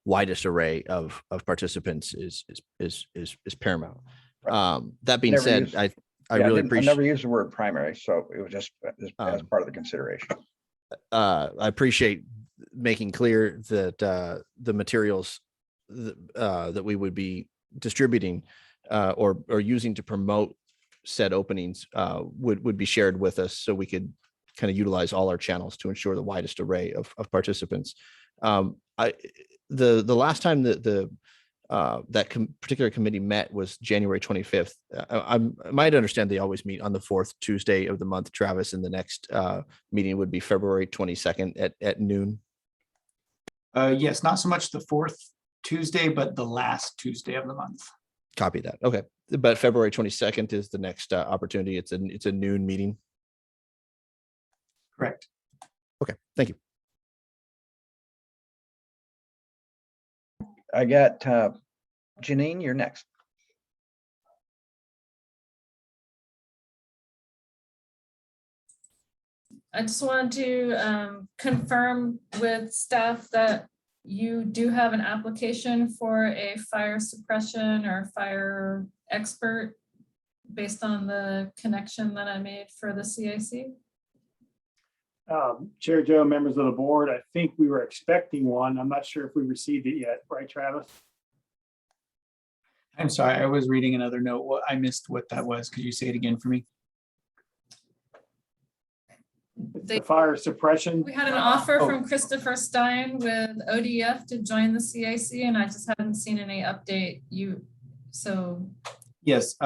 widest array of participants is paramount. That being Never said, used- I Yeah, really I appreciate. never used the word primary, so it was just as part of the consideration. I appreciate making clear that the materials that we would be distributing or using to promote said openings would be shared with us, so we could kind of utilize all our channels to ensure the widest array of participants. The last time that particular committee met was January 25th. I might understand they always meet on the fourth Tuesday of the month, Travis, and the next meeting would be February 22nd at noon. Yes, not so much the fourth Tuesday, but the last Tuesday of the month. Copy that. Okay. But February 22nd is the next opportunity. It's a noon meeting. Correct. Okay. Thank you. I got Janine, you're next. I just wanted to confirm with staff that you do have an application for a fire suppression or fire expert based on the connection that I made for the CIC. Chair Joe, members of the board, I think we were expecting one. I'm not sure if we received it yet, right, Travis? I'm sorry, I was reading another note. I missed what that was. Could you say it again for me? It's the fire suppression. We had an offer Oh. from Christopher Stein with ODF to join the CIC, and I just haven't seen any update. Yes,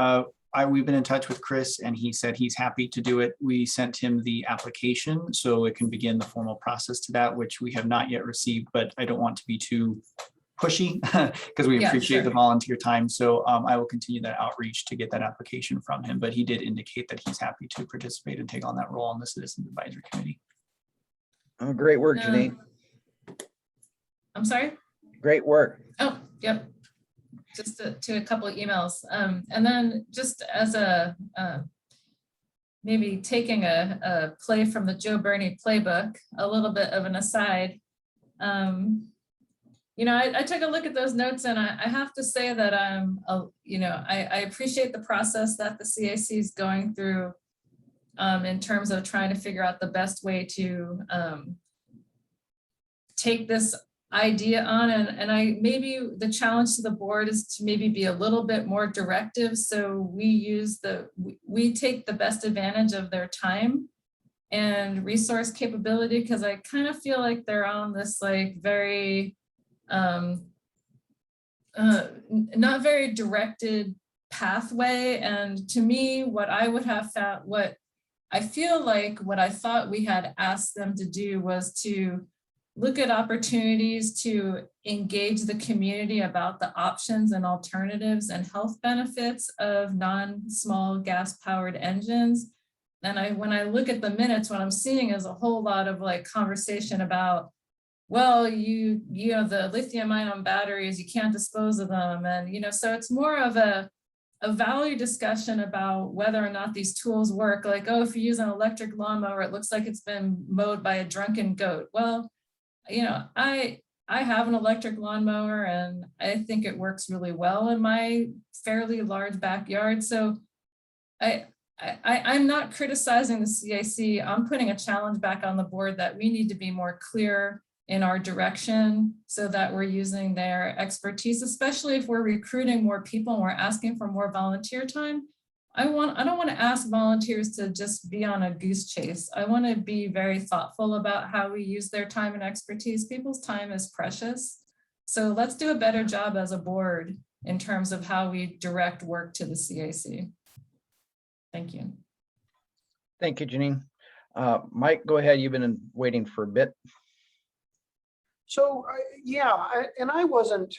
we've been in touch with Chris and he said he's happy to do it. We sent him the application so it can begin the formal process to that, which we have not yet received, but I don't want to be too pushy because we Yeah, appreciate the sure. volunteer time. So I will continue that outreach to get that application from him, but he did indicate that he's happy to participate and take on that role on the Citizens Advisory Committee. Oh, great work, Janine. I'm sorry? Great work. Oh, yep. Just to a couple of emails. And then just as a, maybe taking a play from the Joe Burney playbook, a little bit of an aside. I took a look at those notes and I have to say that I appreciate the process that the CIC is going through in terms of trying to figure out the best way to take this idea on, and maybe the challenge to the board is to maybe be a little bit more directive, so we take the best advantage of their time and resource capability, because I kind of feel like they're on this like very not very directed pathway. And to me, what I would have found, what I feel like what I thought we had asked them to do was to look at opportunities to engage the community about the options and alternatives and health benefits of non-small gas-powered engines. And when I look at the minutes, what I'm seeing is a whole lot of like conversation about, well, you know, the lithium ion batteries, you can't dispose of them. And, so it's more of a value discussion about whether or not these tools work. Like, oh, if you use an electric lawnmower, it looks like it's been mowed by a drunken goat. Well, I have an electric lawnmower and I think it works really well in my fairly large backyard. So I I'm not criticizing the CAC. I'm putting a challenge back on the board that we need to be more clear in our direction so that we're using their expertise, especially if we're recruiting more people and we're asking for more volunteer time. I don't want to ask volunteers to just be on a goose chase. I want to be very thoughtful about how we use their time and expertise. People's time is precious. So let's do a better job as a board in terms of how we direct work to the CAC. Thank you. Thank you, Janine. Mike, go ahead. You've been waiting for a bit. So, and I wasn't,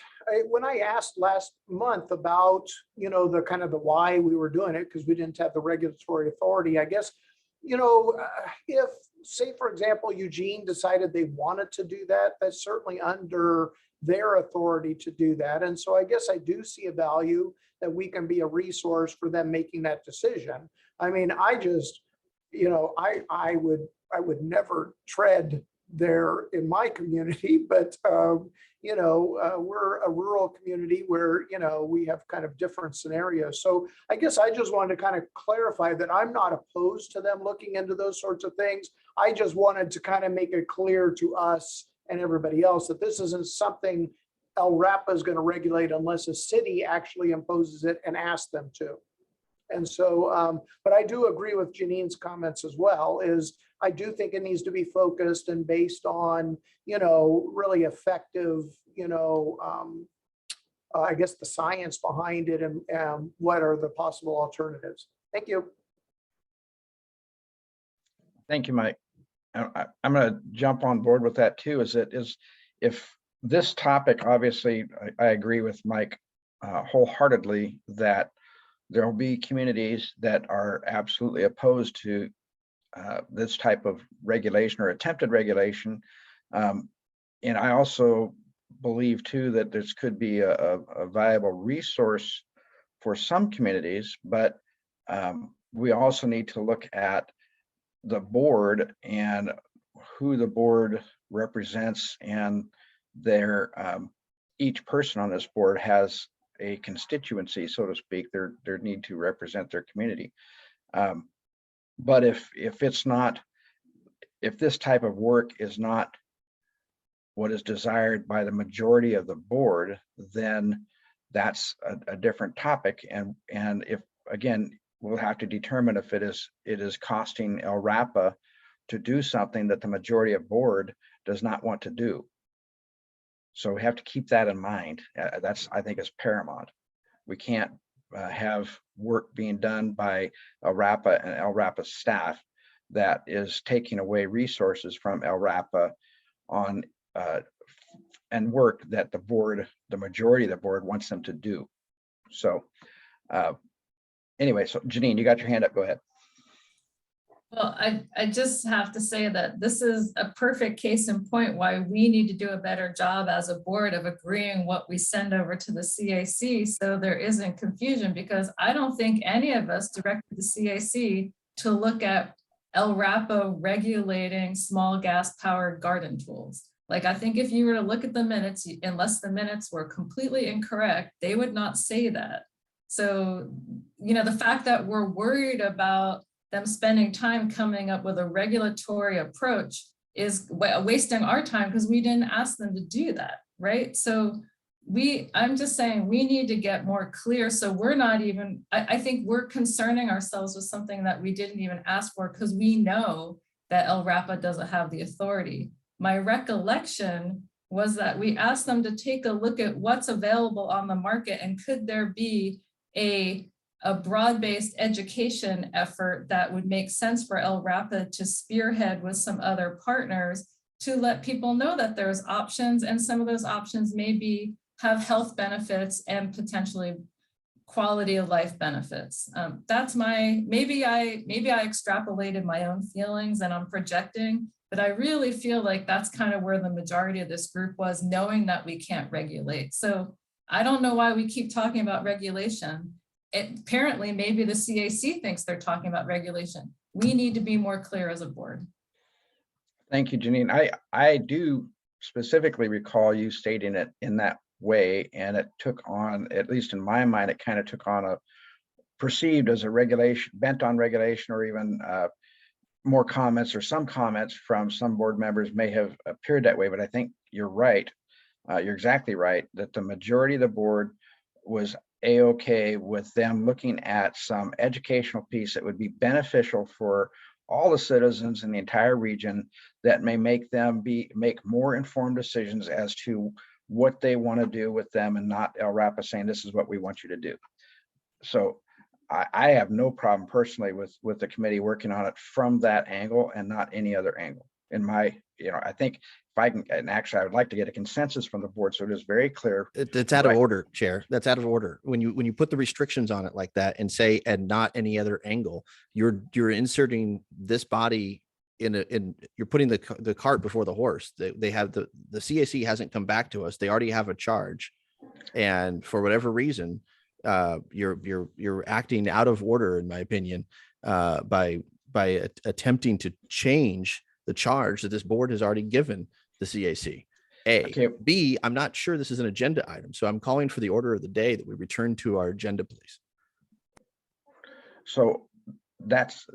when I asked last month about, the kind of the why we were doing it, because we didn't have the regulatory authority, I guess, if, say, for example, Eugene decided they wanted to do that, that's certainly under their authority to do that. And so I guess I do see a value that we can be a resource for them making that decision. I mean, I just, I would never tread there in my community, but we're a rural community where we have kind of different scenarios. So I guess I just wanted to kind of clarify that I'm not opposed to them looking into those sorts of things. I just wanted to kind of make it clear to us and everybody else that this isn't something LRAPA is going to regulate unless a city actually imposes it and asks them to. And so, but I do agree with Janine's comments as well, is I do think it needs to be focused and based on, really effective, I guess the science behind it and what are the possible alternatives. Thank you. Thank you, Mike. I'm going to jump on board with that too. If this topic, obviously, I agree with Mike wholeheartedly that there will be communities that are absolutely opposed to this type of regulation or attempted regulation. And I also believe too that this could be a viable resource for some communities, but we also need to look at the board and who the board represents, and their each person on this board has a constituency, so to speak. They need to represent their community. But if this type of work is not what is desired by the majority of the board, then that's a different topic. And if, again, we'll have to determine if it is costing LRAPA to do something that the majority of board does not want to do. So we have to keep that in mind. That's, I think, is paramount. We can't have work being done by LRAPA and LRAPA staff that is taking away resources from LRAPA on and work that the majority of the board wants them to do. So anyway, so Janine, you got your hand up, go ahead. Well, I just have to say that this is a perfect case in point why we need to do a better job as a board of agreeing what we send over to the CAC so there isn't confusion, because I don't think any of us directed the CAC to look at LRAPA regulating small gas powered garden tools. Like, I think if you were to look at the minutes, unless the minutes were completely incorrect, they would not say that. So, the fact that we're worried about them spending time coming up with a regulatory approach is wasting our time because we didn't ask them to do that, right? So I'm just saying we need to get more clear. So we're not even, I think we're concerning ourselves with something that we didn't even ask for because we know that LRAPA doesn't have the authority. My recollection was that we asked them to take a look at what's available on the market and could there be a broad-based education effort that would make sense for LRAPA to spearhead with some other partners to let people know that there's options, and some of those options maybe have health benefits and potentially quality of life benefits. That's maybe I extrapolated my own feelings and I'm projecting, but I really feel like that's kind of where the majority of this group was, knowing that we can't regulate. So I don't know why we keep talking about regulation. Apparently, maybe the CAC thinks they're talking about regulation. We need to be more clear as a board. Thank you, Janine. I do specifically recall you stating it in that way, and it took on, at least in my mind, it kind of took on a perceived as a regulation, bent on regulation, or even more comments or some comments from some board members may have appeared that way, but I think you're right. You're exactly right that the majority of the board was a-okay with them looking at some educational piece that would be beneficial for all the citizens in the entire region, that may make them make more informed decisions as to what they want to do with them, and not LRAPA saying this is what we want you to do. So I have no problem personally with the committee working on it from that angle and not any other angle. In my, I think if I can, and actually I would like to get a consensus from the board so it is very clear. It's out of order, Chair. That's out of order. When you put the restrictions on it like that and say, and not any other angle, you're inserting this body you're putting the cart before the horse. They have the CAC hasn't come back to us. They already have a charge. And for whatever reason, you're acting out of order, in my opinion, by attempting to change the charge that this board has already given the CAC. Okay. B, I'm not sure this is an agenda item, so I'm calling for the order of the day that we return to our agenda, please. So that's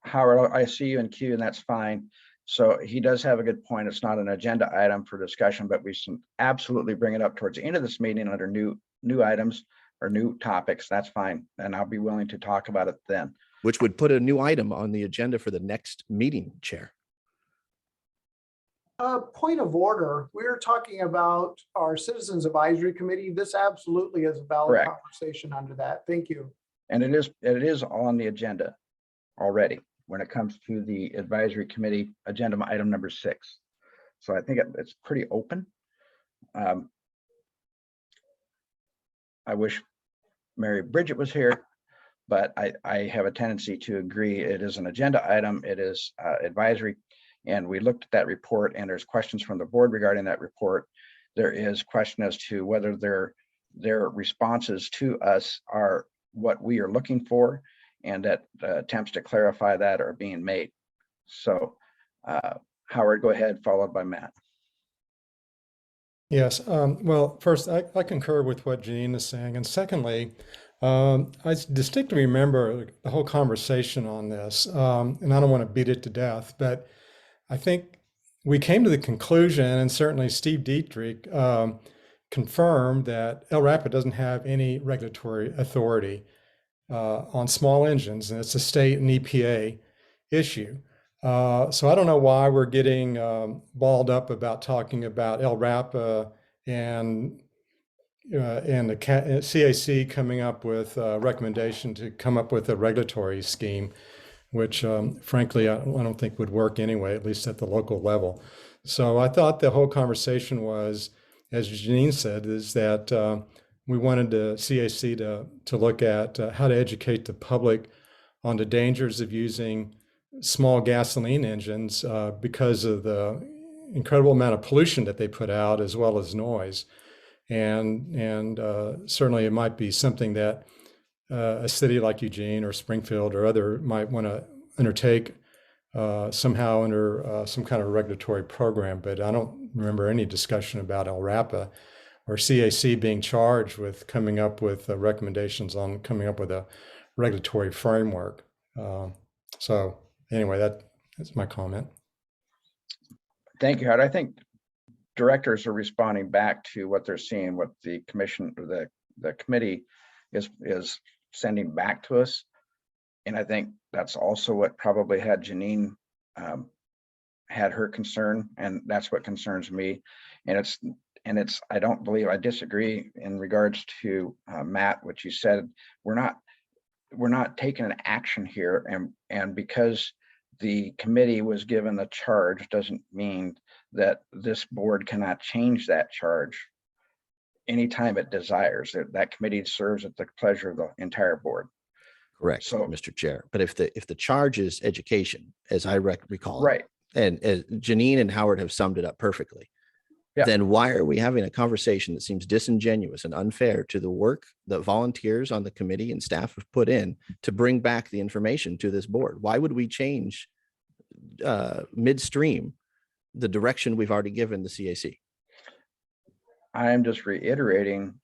Howard, I see you in queue, and that's fine. So he does have a good point. It's not an agenda item for discussion, but we should absolutely bring it up towards the end of this meeting under new items or new topics. That's fine. And I'll be willing to talk about it then. Which would put a new item on the agenda for the next meeting, Chair. Point of order, we were talking about our Citizens Advisory Committee. This absolutely is a valid Correct. conversation under that. Thank you. And it is on the agenda already when it comes to the advisory committee agenda item number 6. So I think it's pretty open. I wish Mary Bridget was here, but I have a tendency to agree. It is an agenda item. It is advisory. And we looked at that report, and there's questions from the board regarding that report. There is question as to whether their responses to us are what we are looking for, and that attempts to clarify that are being made. So Howard, go ahead, followed by Matt. Yes, well, first, I concur with what Janine is saying. And secondly, I distinctly remember the whole conversation on this, and I don't want to beat it to death, but I think we came to the conclusion, and certainly Steve Dietrich confirmed, that LRAPA doesn't have any regulatory authority on small engines, and it's a state and EPA issue. So I don't know why we're getting balled up about talking about LRAPA and the CAC coming up with a recommendation to come up with a regulatory scheme, which frankly, I don't think would work anyway, at least at the local level. So I thought the whole conversation was, as Janine said, is that we wanted the CAC to look at how to educate the public on the dangers of using small gasoline engines because of the incredible amount of pollution that they put out, as well as noise. And certainly it might be something that a city like Eugene or Springfield or other might want to undertake somehow under some kind of regulatory program. But I don't remember any discussion about LRAPA or CAC being charged with coming up with recommendations on coming up with a regulatory framework. So anyway, that's my comment. Thank you, Howard. I think directors are responding back to what they're seeing, what the commission or the committee is sending back to us. And I think that's also what probably had Janine had her concern, and that's what concerns me. And it's I don't believe, I disagree in regards to Matt, what you said. We're not taking an action here, and because the committee was given the charge doesn't mean that this board cannot change that charge anytime it desires. That committee serves at the pleasure of the entire board. Correct, So, Mr. Chair. But if the charge is education, as I recall, right, and as Janine and Howard have summed it up perfectly, yeah, then why are we having a conversation that seems disingenuous and unfair to the work that volunteers on the committee and staff have put in to bring back the information to this board? Why would we change midstream the direction we've already given the CAC? I am just reiterating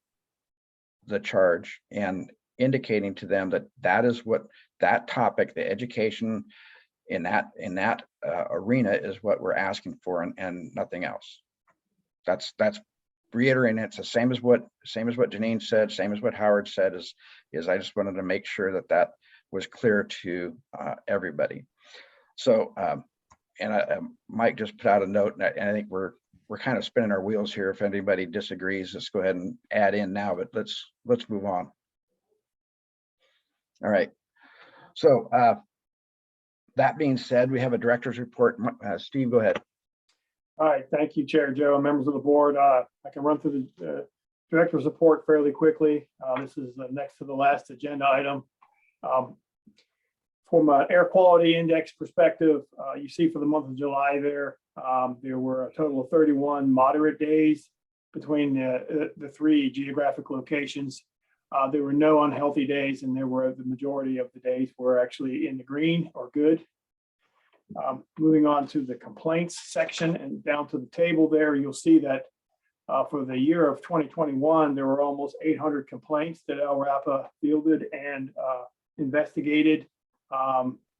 the charge, and indicating to them that that is what that topic, the education in that arena is what we're asking for, and nothing else. That's reiterating. It's the same as what Janine said, same as what Howard said, is I just wanted to make sure that that was clear to everybody. So Mike just put out a note, and I think we're kind of spinning our wheels here. If anybody disagrees, let's go ahead and add in now, but let's move on. All right. So that being said, we have a director's report. Steve, go ahead. All right, thank you, Chair Joe, and members of the board. I can run through the director's report fairly quickly. This is next to the last agenda item. From an air quality index perspective, you see for the month of July there were a total of 31 moderate days between the three geographic locations. There were no unhealthy days, and the majority of the days were actually in the green or good. Moving on to the complaints section and down to the table there, you'll see that for the year of 2021, there were almost 800 complaints that LRAPA fielded and investigated,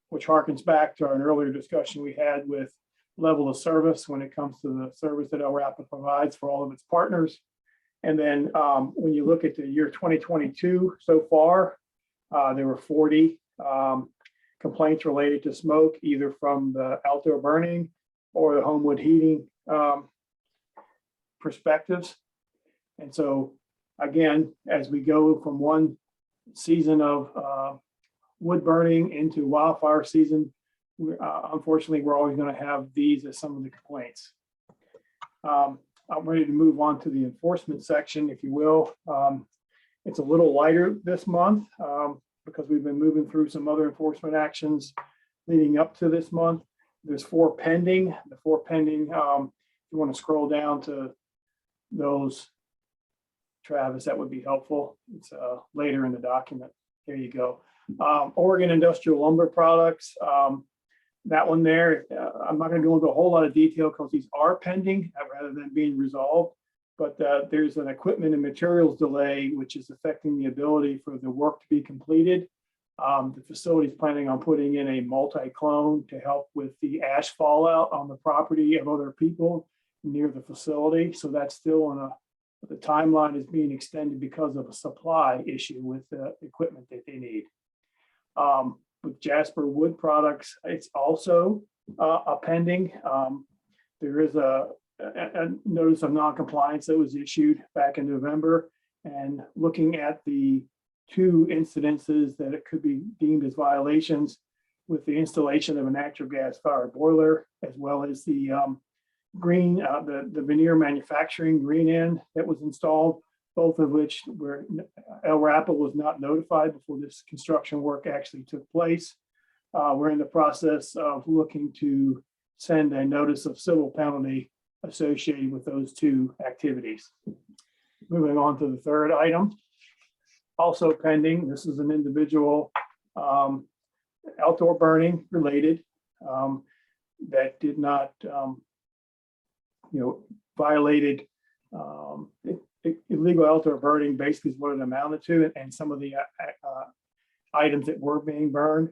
which harkens back to an earlier discussion we had with level of service when it comes to the service that LRAPA provides for all of its partners. And then when you look at the year 2022 so far, there were 40 complaints related to smoke, either from the outdoor burning or the homewood heating perspectives. And so again, as we go from one season of wood burning into wildfire season, unfortunately, we're always going to have these as some of the complaints. I'm ready to move on to the enforcement section, if you will. It's a little lighter this month because we've been moving through some other enforcement actions leading up to this month. There's 4 pending. The 4 pending, if you want to scroll down to those, Travis, that would be helpful. It's later in the document. There you go. Oregon Industrial Lumber Products. That one there, I'm not going to go into a whole lot of detail because these are pending rather than being resolved. But there's an equipment and materials delay, which is affecting the ability for the work to be completed. The facility is planning on putting in a multi-clone to help with the ash fallout on the property of other people near the facility. So that's still on the timeline is being extended because of a supply issue with the equipment that they need. With Jasper Wood Products, it's also a pending. There is a notice of non-compliance that was issued back in November, and looking at the 2 incidences that it could be deemed as violations with the installation of a natural gas fired boiler, as well as the green, the veneer manufacturing green end that was installed, both of which were LRAPA was not notified before this construction work actually took place. We're in the process of looking to send a notice of civil penalty associated with those 2 activities. Moving on to the third item, also pending. This is an individual outdoor burning related that did not, violated illegal outdoor burning. Basically, is what it amounted to, and some of the items that were being burned.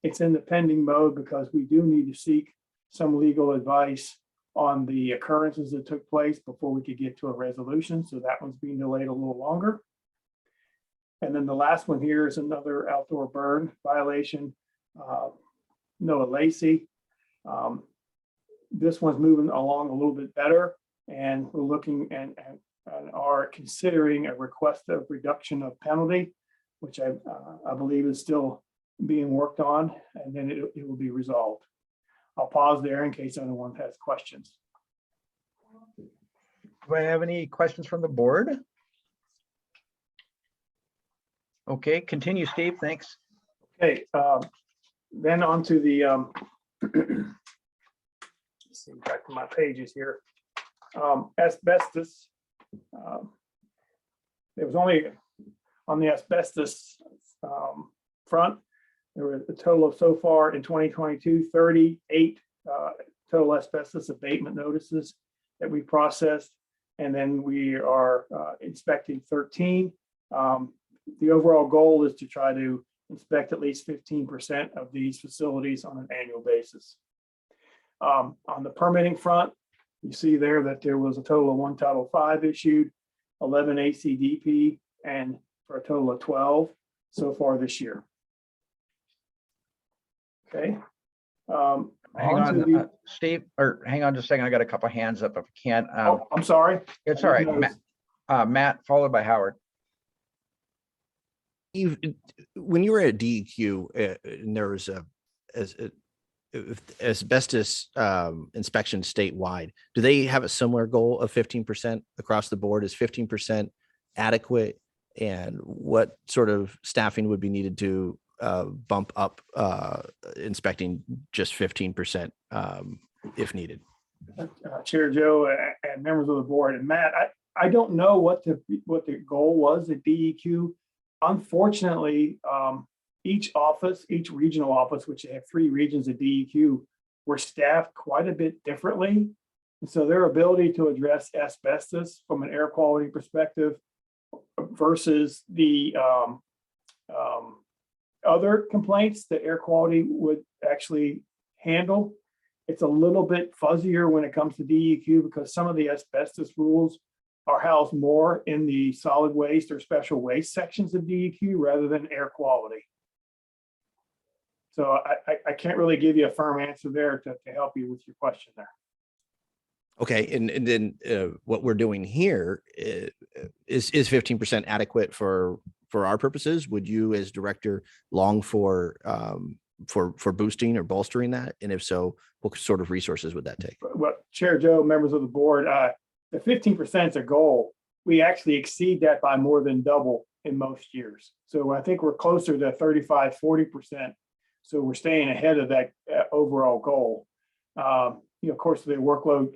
It's in the pending mode because we do need to seek some legal advice on the occurrences that took place before we could get to a resolution. So that one's being delayed a little longer. And then the last one here is another outdoor burn violation. Noah Lacey. This one's moving along a little bit better, and we're looking and are considering a request of reduction of penalty, which I believe is still being worked on, and then it will be resolved. I'll pause there in case anyone has questions. Do I have any questions from the board? Okay, continue, Steve. Thanks. Okay, then on to the let's see, back to my pages here. Asbestos. There was only on the asbestos front. There were a total of so far in 2022, 38 total asbestos abatement notices that we processed, and then we are inspecting 13. The overall goal is to try to inspect at least 15% of these facilities on an annual basis. On the permitting front, you see there that there was a total of 1 Title V issued, 11 ACDP, and for a total of 12 so far this year. Okay. Hang on, Steve, or hang on just a second. I got a couple of hands up if I can. Oh, I'm sorry. It's I all didn't right. notice. Matt, followed by Howard. When you were at DEQ, and there was asbestos inspection statewide, do they have a similar goal of 15% across the board? Is 15% adequate? And what sort of staffing would be needed to bump up inspecting just 15% if needed? Chair Joe and members of the board, and Matt, I don't know what the goal was at DEQ. Unfortunately, each regional office, which they have 3 regions at DEQ, were staffed quite a bit differently. And so their ability to address asbestos from an air quality perspective versus the other complaints that air quality would actually handle, it's a little bit fuzzier when it comes to DEQ because some of the asbestos rules are housed more in the solid waste or special waste sections of DEQ rather than air quality. So I can't really give you a firm answer there to help you with your question there. Okay, and then what we're doing here is 15% adequate for our purposes? Would you, as director, long for boosting or bolstering that? And if so, what sort of resources would that take? Well, Chair Joe, members of the board, the 15% is a goal. We actually exceed that by more than double in most years. So I think we're closer to 35, 40%. So we're staying ahead of that overall goal. Of course, the workload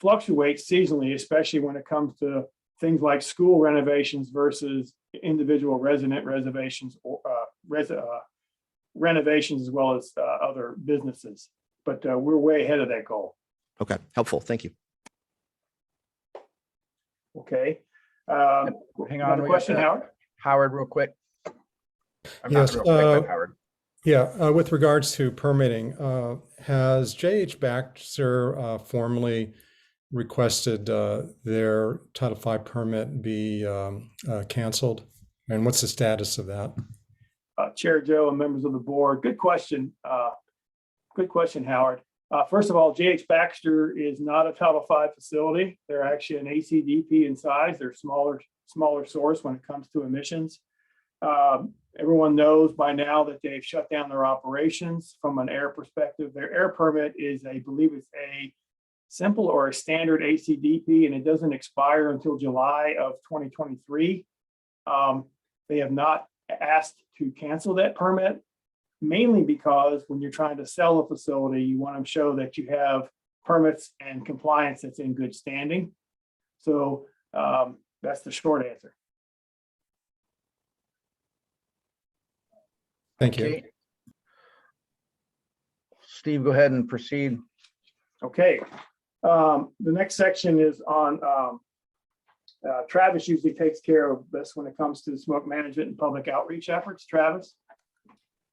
fluctuates seasonally, especially when it comes to things like school renovations versus individual resident reservations or renovations, as well as other businesses. But we're way ahead of that goal. Okay, helpful. Thank you. Okay. Hang on. Question, Howard? Howard, real quick. Yes. Not real quick, but Howard. Yeah, with regards to permitting, has J.H. Baxter formally requested their Title V permit be canceled? And what's the status of that? Chair Joe and members of the board, good question. Good question, Howard. First of all, J.H. Baxter is not a Title V facility. They're actually an ACDP in size. They're smaller source when it comes to emissions. Everyone knows by now that they've shut down their operations from an air perspective. Their air permit is, I believe it's a simple or a standard ACDP, and it doesn't expire until July of 2023. They have not asked to cancel that permit, mainly because when you're trying to sell a facility, you want to show that you have permits and compliance that's in good standing. So that's the short answer. Thank you. Okay. Steve, go ahead and proceed. Okay. The next section is on Travis usually takes care of this when it comes to smoke management and public outreach efforts. Travis?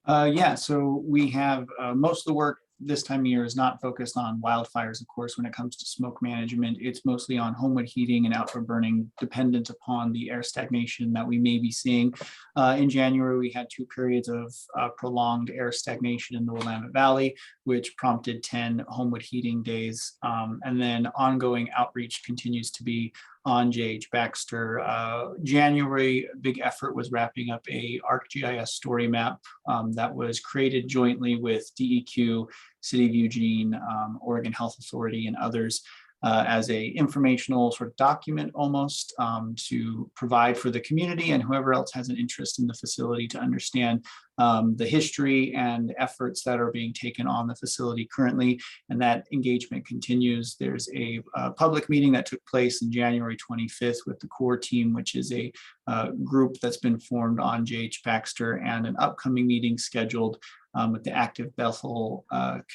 Yeah, so we have most of the work this time of year is not focused on wildfires. Of course, when it comes to smoke management, it's mostly on homewood heating and outdoor burning, dependent upon the air stagnation that we may be seeing. In January, we had 2 periods of prolonged air stagnation in the Willamette Valley, which prompted 10 homewood heating days. And then ongoing outreach continues to be on J.H. Baxter. January, big effort was wrapping up a ArcGIS story map that was created jointly with DEQ, City of Eugene, Oregon Health Authority, and others as a informational sort of document almost to provide for the community and whoever else has an interest in the facility to understand the history and efforts that are being taken on the facility currently. And that engagement continues. There's a public meeting that took place on January 25th with the core team, which is a group that's been formed on J.H. Baxter, and an upcoming meeting scheduled with the Active Bethel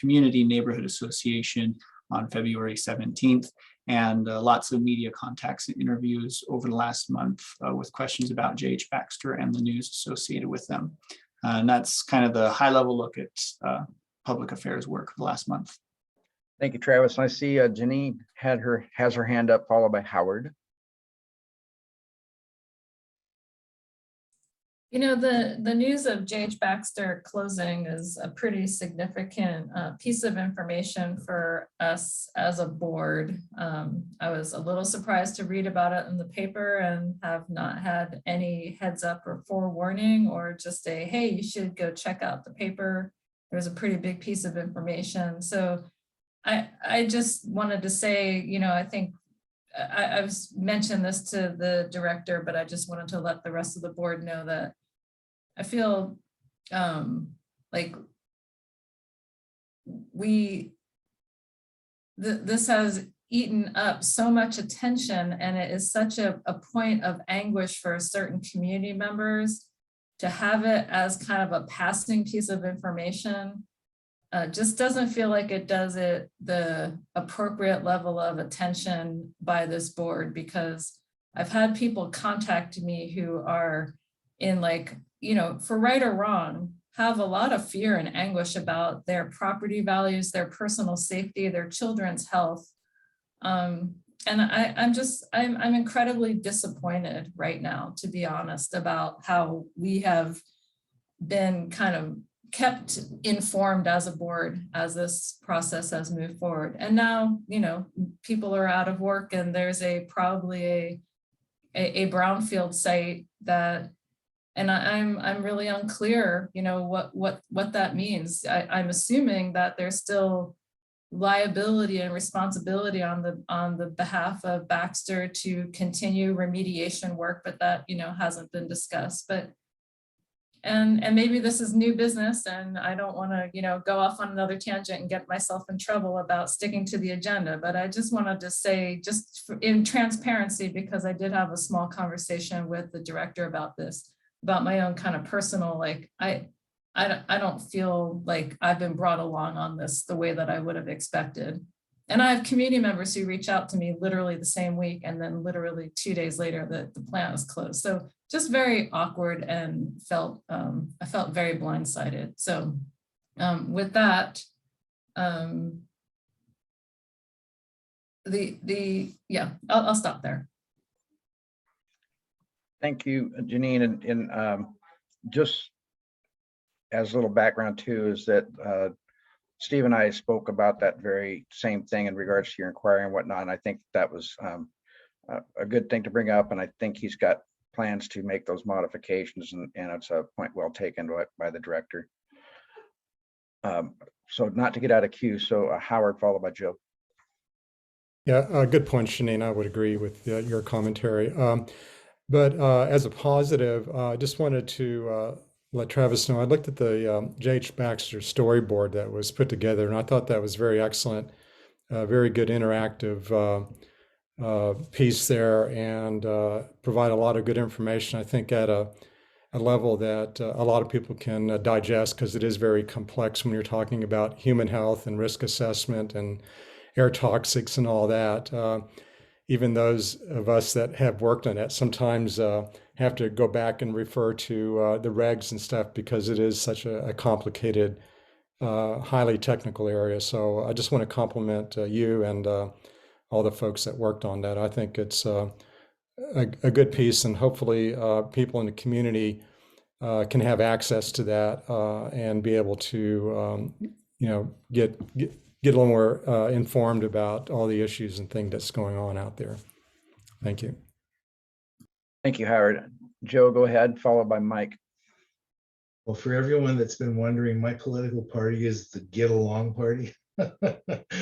Community Neighborhood Association on February 17th. and lots of media contacts and interviews over the last month with questions about J.H. Baxter and the news associated with them. And that's kind of the high level look at public affairs work for the last month. Thank you, Travis. I see Janine has her hand up, followed by Howard. You know, the news of J.H. Baxter closing is a pretty significant piece of information for us as a board. I was a little surprised to read about it in the paper and have not had any heads up or forewarning or just a, hey, you should go check out the paper. There's a pretty big piece of information. So I just wanted to say, you know, I think I've mentioned this to the director, but I just wanted to let the rest of the board know that I feel like this has eaten up so much attention, and it is such a point of anguish for certain community members to have it as kind of a passing piece of information. Just doesn't feel like it does it the appropriate level of attention by this board, because I've had people contact me who are in, like, you know, for right or wrong, have a lot of fear and anguish about their property values, their personal safety, their children's health. And I'm incredibly disappointed right now, to be honest, about how we have been kind of kept informed as a board as this process has moved forward. And now, you know, people are out of work and there's probably a brownfield site that, and I'm really unclear, you know, what that means. I'm assuming that there's still liability and responsibility on the behalf of Baxter to continue remediation work, but that, you know, hasn't been discussed. But and maybe this is new business, and I don't want to, you know, go off on another tangent and get myself in trouble about sticking to the agenda. But I just wanted to say, just in transparency, because I did have a small conversation with the director about this, about my own kind of personal, like, I don't feel like I've been brought along on this the way that I would have expected. And I have community members who reach out to me literally the same week, and then literally 2 days later the plant is closed. So just very awkward, and I felt very blindsided. So with that, I'll stop there. Thank you, Janine. And just as a little background too, is that Steve and I spoke about that very same thing in regards to your inquiry and whatnot. And I think that was a good thing to bring up. And I think he's got plans to make those modifications, and it's a point well taken by the director. So not to get out of queue. So Howard, followed by Joe. Yeah, good point, Janine. I would agree with your commentary. But as a positive, I just wanted to let Travis know, I looked at the J.H. Baxter storyboard that was put together, and I thought that was very excellent, very good interactive piece there, and provide a lot of good information, I think, at a level that a lot of people can digest, because it is very complex when you're talking about human health and risk assessment and air toxics and all that. Even those of us that have worked on it sometimes have to go back and refer to the regs and stuff, because it is such a complicated, highly technical area. So I just want to compliment you and all the folks that worked on that. I think it's a good piece, and hopefully people in the community can have access to that and be able to, you know, get a little more informed about all the issues and things that's going on out there. Thank you. Thank you, Howard. Joe, go ahead, followed by Mike. Well, for everyone that's been wondering, my political party is the Get Along Party.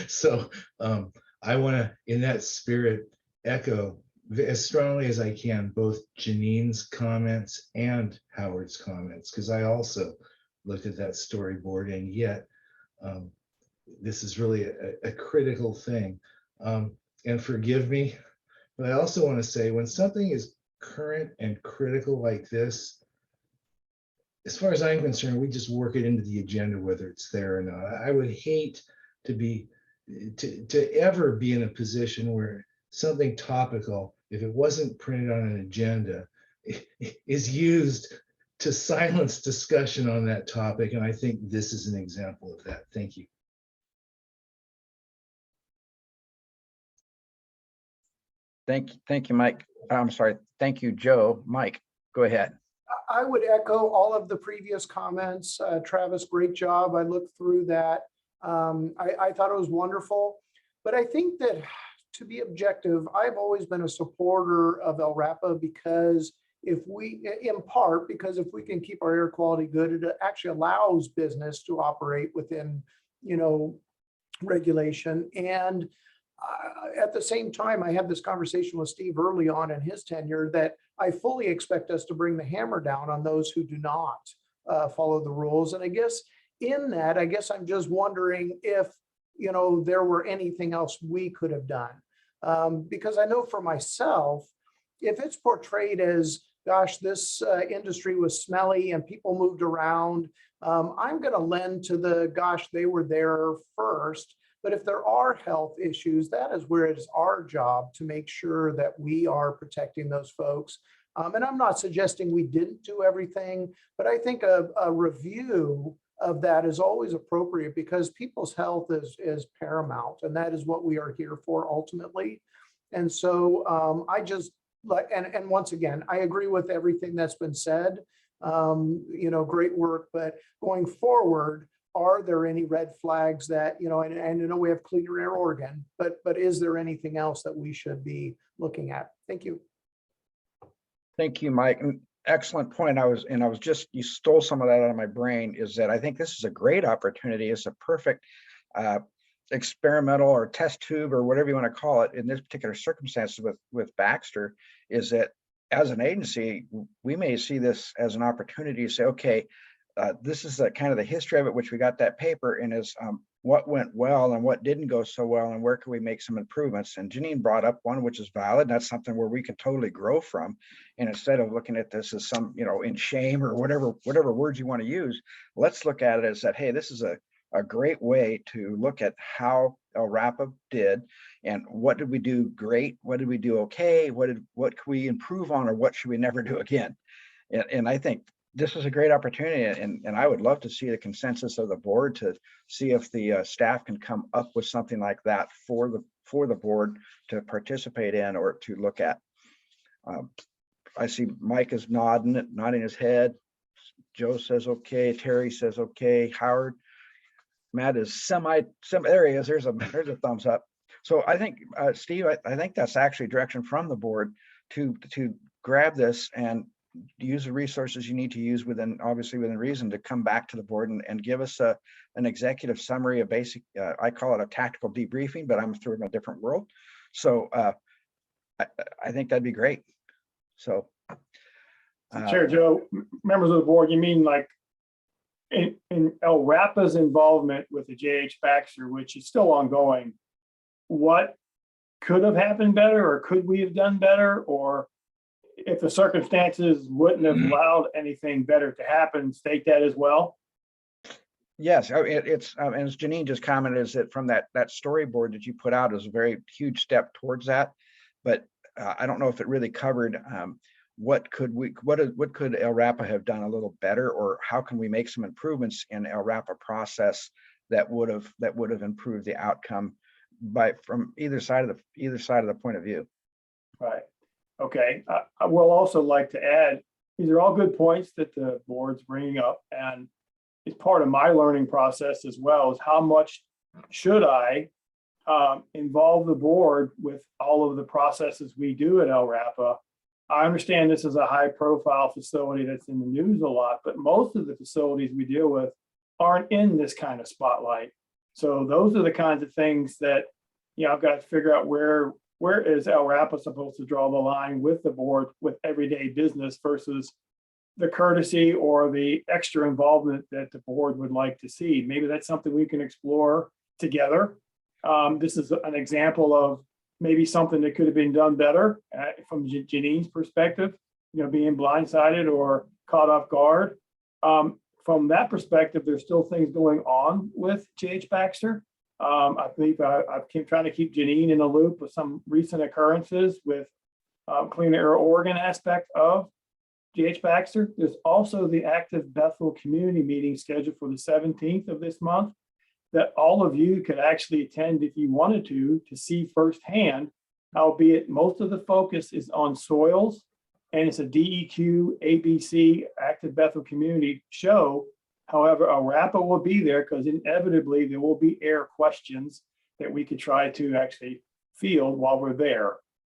So I want to, in that spirit, echo as strongly as I can both Janine's comments and Howard's comments, because I also looked at that storyboard, and yet this is really a critical thing. And forgive me, but I also want to say, when something is current and critical like this, as far as I'm concerned, we just work it into the agenda, whether it's there or not. I would hate to be to ever be in a position where something topical, if it wasn't printed on an agenda, is used to silence discussion on that topic. And I think this is an example of that. Thank you. Thank you, Mike. I'm sorry. Thank you, Joe. Mike, go ahead. I would echo all of the previous comments. Travis, great job. I looked through that. I thought it was wonderful, but I think that to be objective, I've always been a supporter of LRAPA because in part, because if we can keep our air quality good, it actually allows business to operate within, regulation. And at the same time, I had this conversation with Steve early on in his tenure that I fully expect us to bring the hammer down on those who do not follow the rules. And I guess in that, I'm just wondering if, there were anything else we could have done. Because I know for myself, if it's portrayed as, gosh, this industry was smelly and people moved around, I'm going to lend to the, gosh, they were there first. But if there are health issues, that is where it is our job to make sure that we are protecting those folks. And I'm not suggesting we didn't do everything, but I think a review of that is always appropriate because people's health is paramount, and that is what we are here for ultimately. And so I just like, and once again, I agree with everything that's been said. Great work, but going forward, are there any red flags that, and I know we have Cleaner Air Oregon, but is there anything else that we should be looking at? Thank you. Thank you, Mike. Excellent point. You stole some of that out of my brain, is that I think this is a great opportunity. It's a perfect experimental or test tube or whatever you want to call it in this particular circumstance with Baxter, is that as an agency, we may see this as an opportunity to say, okay, this is the kind of the history of it, which we got that paper, and is what went well and what didn't go so well, and where can we make some improvements. And Janine brought up one which is valid. That's something where we can totally grow from. And instead of looking at this as some, in shame or whatever words you want to use, let's look at it as that, hey, this is a great way to look at how LRAPA did and what did we do great, what did we do okay, what can we improve on, or what should we never do again. And I think this is a great opportunity, and I would love to see the consensus of the board to see if the staff can come up with something like that for the board to participate in or to look at. I see Mike is nodding his head. Joe says okay. Terry says okay. Howard, Matt is there he is. There's a thumbs up. So I think Steve, I think that's actually direction from the board to grab this and use the resources you need to use within reason to come back to the board and give us an executive summary, a basic, I call it a tactical debriefing, but I'm through in a different world. So I think that'd be great. So Chair Joe, members of the board, you mean like in LRAPA's involvement with the JH Baxter, which is still ongoing, what could have happened better, or could we have done better, or if the circumstances wouldn't have allowed anything better to happen, state that as well? Yes, it's and as Janine just commented, is that from that storyboard that you put out is a very huge step towards that, but I don't know if it really covered what could LRAPA have done a little better, or how can we make some improvements in LRAPA process that would have improved the outcome from either side of the point of view. Right. Okay. I will also like to add, these are all good points that the board's bringing up, and it's part of my learning process as well, is how much should I involve the board with all of the processes we do at LRAPA. I understand this is a high profile facility that's in the news a lot, but most of the facilities we deal with aren't in this kind of spotlight. So those are the kinds of things that, I've got to figure out where is LRAPA supposed to draw the line with the board with everyday business versus the courtesy or the extra involvement that the board would like to see. Maybe that's something we can explore together. This is an example of maybe something that could have been done better from Janine's perspective, being blindsided or caught off guard. From that perspective, there's still things going on with JH Baxter. I believe I've been trying to keep Janine in the loop with some recent occurrences with Clean Air Oregon aspect of GH Baxter. There's also the Active Bethel Community Meeting scheduled for the 17th of this month that all of you could actually attend if you wanted to see firsthand, albeit most of the focus is on soils, and it's a DEQ ABC Active Bethel Community show. However, LRAPA will be there because inevitably there will be air questions that we could try to actually field while we're there.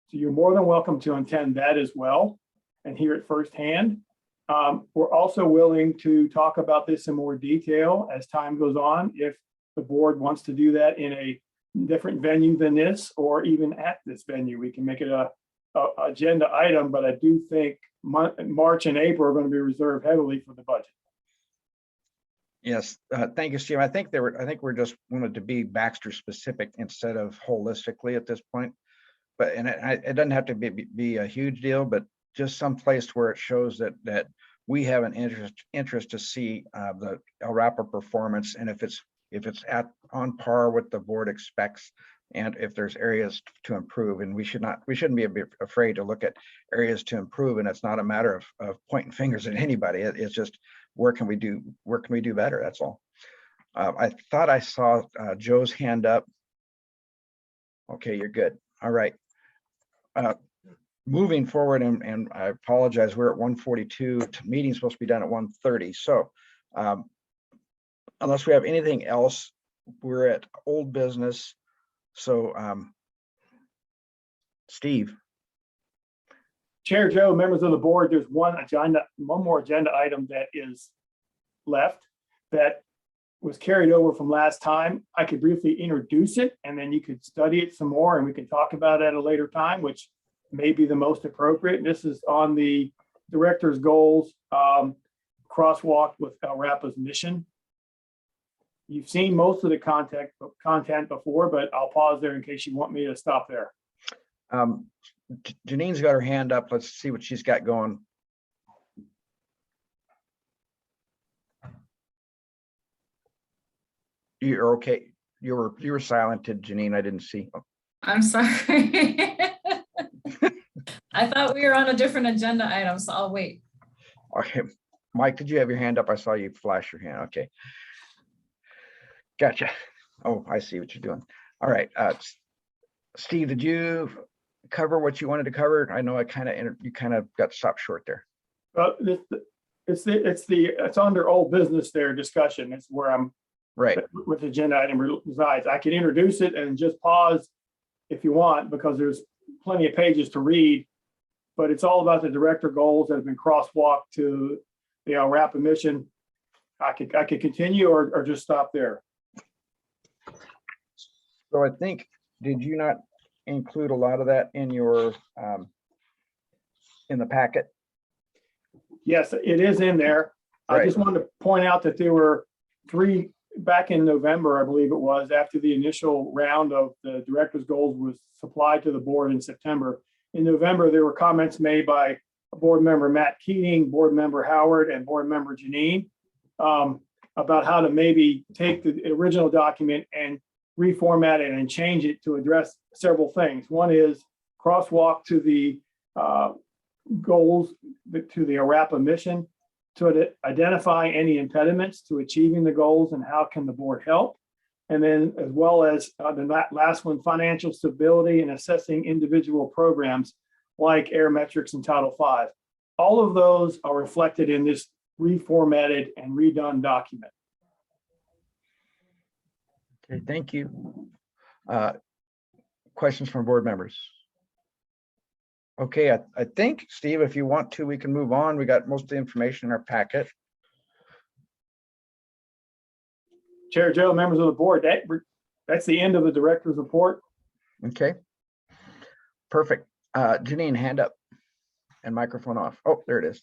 So you're more than welcome to attend that as well and hear it firsthand. We're also willing to talk about this in more detail as time goes on. If the board wants to do that in a different venue than this, or even at this venue, we can make it a agenda item, but I do think March and April are going to be reserved heavily for the budget. Yes, thank you, Steve. I think we're just wanted to be Baxter specific instead of holistically at this point. But it doesn't have to be a huge deal, but just some place where it shows that we have an interest to see the LRAPA performance, and if it's on par with the board expects, and if there's areas to improve. And we shouldn't be afraid to look at areas to improve. And it's not a matter of pointing fingers at anybody. It's just where can we do better? That's all. I thought I saw Joe's hand up. Okay, you're good. All right. Moving forward, and I apologize, we're at 1:42. Meeting's supposed to be done at 1:30. So unless we have anything else, we're at old business. So Steve. Chair Joe, members of the board, there's one more agenda item that is left that was carried over from last time. I could briefly introduce it and then you could study it some more and we can talk about it at a later time, which may be the most appropriate. This is on the director's goals, crosswalk with LRAPA's mission. You've seen most of the content before, but I'll pause there in case you want me to stop there. Janine's got her hand up. Let's see what she's got going. You're okay. You were silented, Janine. I didn't see. Oh. I'm sorry. I thought we were on a different agenda item, so I'll wait. Okay, Mike, did you have your hand up? I saw you flash your hand. Okay. Gotcha. Oh, I see what you're doing. All right. Steve, did you cover what you wanted to cover? I know you kind of got stopped short there. It's under old business there discussion. It's where I'm right with the agenda item resides. I can introduce it and just pause if you want, because there's plenty of pages to read, but it's all about the director goals that have been crosswalked to the LRAPA mission. I could continue or just stop there. So I think, did you not include a lot of that in your in the packet? Yes, it is in there. Right. I just wanted to point out that there were three back in November, I believe it was, after the initial round of the director's goals was supplied to the board in September. In November, there were comments made by board member Matt Keating, board member Howard, and board member Janine about how to maybe take the original document and reformat it and change it to address several things. One is crosswalk to the goals, to the LRAPA mission, to identify any impediments to achieving the goals and how can the board help. And then as well as the last one, financial stability and assessing individual programs like air metrics and Title V. All of those are reflected in this reformatted and redone document. Okay, thank you. Questions from board members? Okay, I think, Steve, if you want to, we can move on. We got most of the information in our packet. Chair Joe, members of the board, that's the end of the director's report. Okay, perfect. Janine, hand up and microphone off. Oh, there it is.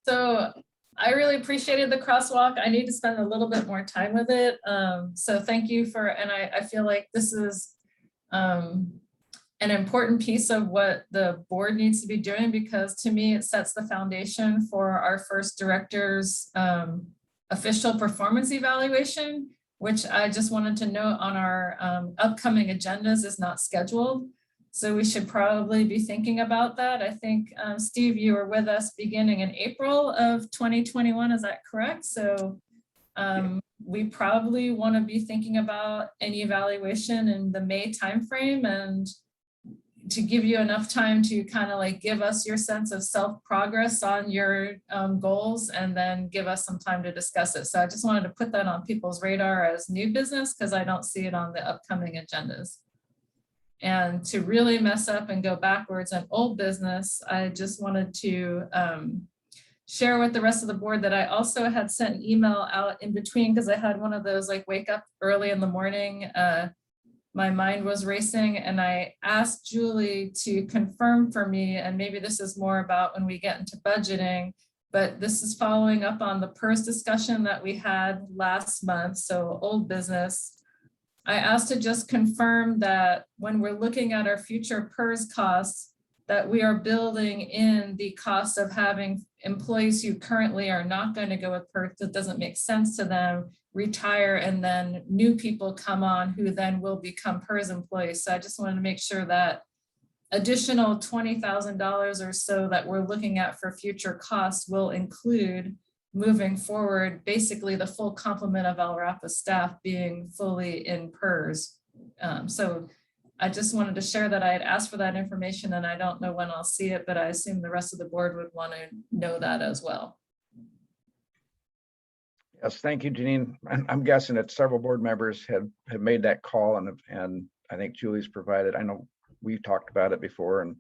So I really appreciated the crosswalk. I need to spend a little bit more time with it. So thank you and I feel like this is an important piece of what the board needs to be doing, because to me, it sets the foundation for our first director's official performance evaluation. which I just wanted to note on our upcoming agendas is not scheduled. So we should probably be thinking about that. I think, Steve, you were with us beginning in April of 2021, is that correct? So we probably want to be thinking about any evaluation in the May timeframe, and to give you enough time to kind of like give us your sense of self-progress on your goals, and then give us some time to discuss it. So I just wanted to put that on people's radar as new business, because I don't see it on the upcoming agendas. And to really mess up and go backwards on old business, I just wanted to share with the rest of the board that I also had sent an email out in between, because I had one of those like wake up early in the morning. My mind was racing, and I asked Julie to confirm for me, and maybe this is more about when we get into budgeting, but this is following up on the PERS discussion that we had last month, so old business. I asked to just confirm that when we're looking at our future PERS costs, that we are building in the cost of having employees who currently are not going to go with PERS, that doesn't make sense to them, retire, and then new people come on who then will become PERS employees. So I just wanted to make sure that additional $20,000 or so that we're looking at for future costs will include moving forward, basically the full complement of LRAPA staff being fully in PERS. So I just wanted to share that I had asked for that information, and I don't know when I'll see it, but I assume the rest of the board would want to know that as well. Yes, thank you, Janine. I'm guessing that several board members have made that call, and I think Julie's provided. I know we've talked about it before, and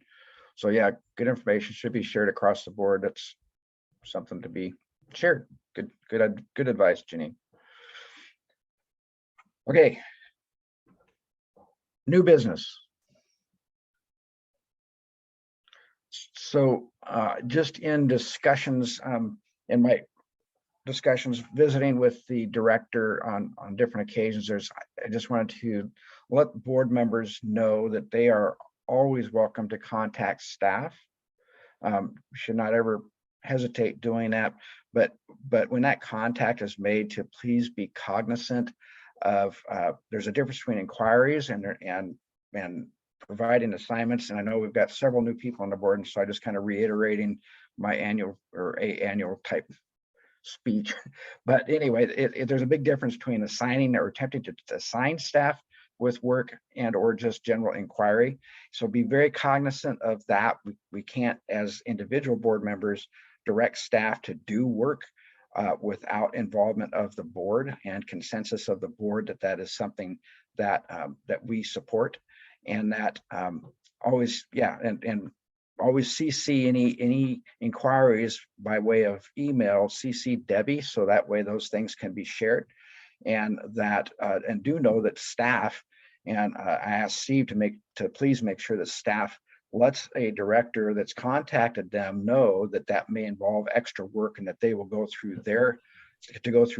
so yeah, good information should be shared across the board. That's something to be shared. Good advice, Janine. Okay. New business. So just in discussions, in my discussions visiting with the director on different occasions, I just wanted to let board members know that they are always welcome to contact staff. Should not ever hesitate doing that, but when that contact is made, to please be cognizant of there's a difference between inquiries and providing assignments. And I know we've got several new people on the board, and so I just kind of reiterating my annual type speech. But anyway, there's a big difference between assigning or attempting to assign staff with work and or just general inquiry. So be very cognizant of that. We can't, as individual board members, direct staff to do work without involvement of the board and consensus of the board that is something that that we support, and that always, yeah, and always CC any inquiries by way of email, CC Debbie, so that way those things can be shared. And that and do know that staff, and I asked Steve to please make sure that staff lets a director that's contacted them know that that may involve extra work, and that they will go through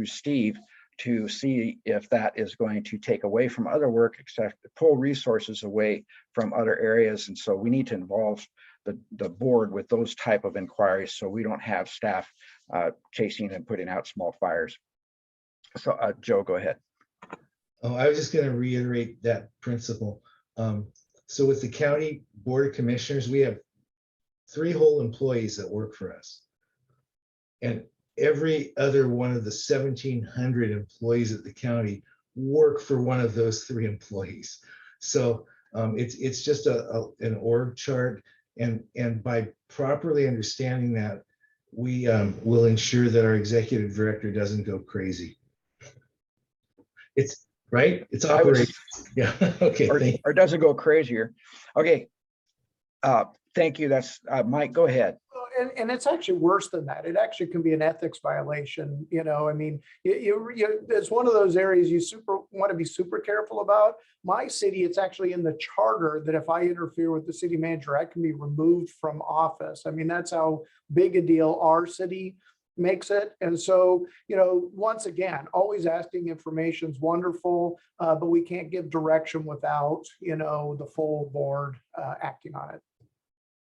Steve to see if that is going to take away from other work, except to pull resources away from other areas. And so we need to involve the board with those type of inquiries, so we don't have staff chasing and putting out small fires. So Joe, go ahead. Oh, I was just going to reiterate that principle. So with the county board of commissioners, we have 3 whole employees that work for us. And every other one of the 1,700 employees at the county work for one of those 3 employees. So it's just an org chart. And by properly understanding that, we will ensure that our executive director doesn't go crazy. It's right. It's operating. Yeah. Okay. Or does it go crazier? Okay. Thank you. That's Mike. Go ahead. And it's actually worse than that. It actually can be an ethics violation. You know, I mean, it's one of those areas you want to be super careful about. My city, it's actually in the charter that if I interfere with the city manager, I can be removed from office. I mean, that's how big a deal our city makes it. And so, you know, once again, always asking information is wonderful, but we can't give direction without, you know, the full board acting on it.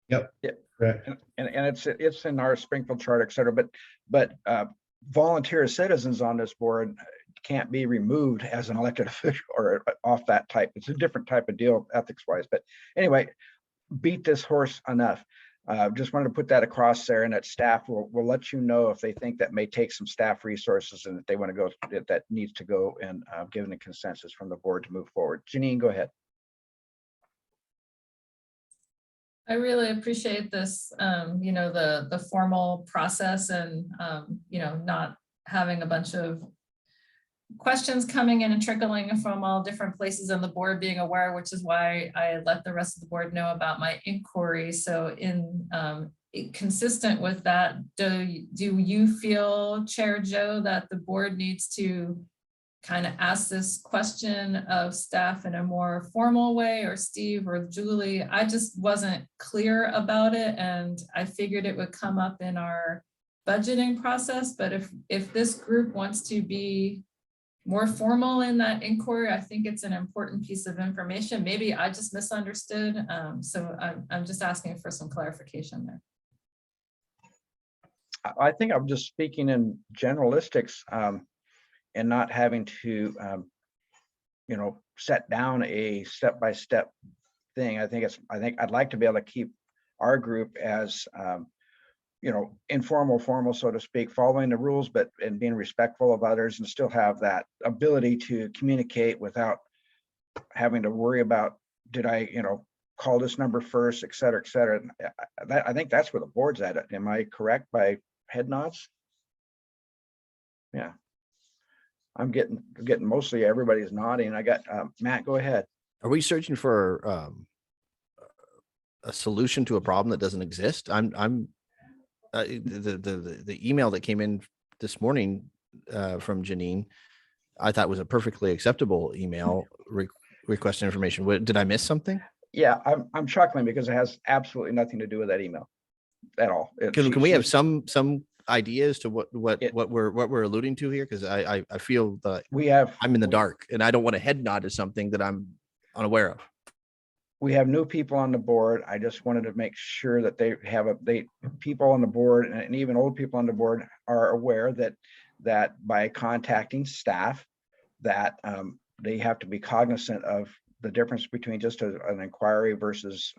Yep. Yeah. Right. And it's in our Springfield charter, et cetera, but volunteer citizens on this board can't be removed as an elected official or off that type. It's a different type of deal ethics wise. But anyway, beat this horse enough. Just wanted to put that across there, and that staff will let you know if they think that may take some staff resources and that they want to go, that needs to go, and given the consensus from the board to move forward. Janine, go ahead. I really appreciate this, you know, the formal process and, you know, not having a bunch of questions coming in and trickling from all different places on the board, being aware, which is why I let the rest of the board know about my inquiry. So in consistent with that, do you feel, Chair Joe, that the board needs to kind of ask this question of staff in a more formal way, or Steve or Julie? I just wasn't clear about it, and I figured it would come up in our budgeting process. But if this group wants to be more formal in that inquiry, I think it's an important piece of information. Maybe I just misunderstood. So I'm just asking for some clarification there. I think I'm just speaking in generalistics, and not having to, you know, set down a step-by-step thing. I think I'd like to be able to keep our group as, you know, informal, formal, so to speak, following the rules, but and being respectful of others, and still have that ability to communicate without having to worry about, did I, you know, call this number first, et cetera, et cetera. I think that's where the board's at. Am I correct by head nods? Yeah. I'm getting mostly everybody's nodding. I got Matt, go ahead. Are we searching for a solution to a problem that doesn't exist? The email that came in this morning from Janine, I thought was a perfectly acceptable email requesting information. Did I miss something? Yeah, I'm chuckling because it has absolutely nothing to do with that email at all. Can we have some ideas to what we're alluding to here? Because I feel that I'm in the dark, and I don't want to head nod to something that I'm unaware of. We have new people on the board. I just wanted to make sure that people on the board, and even old people on the board, are aware that by contacting staff, that they have to be cognizant of the difference between just an inquiry versus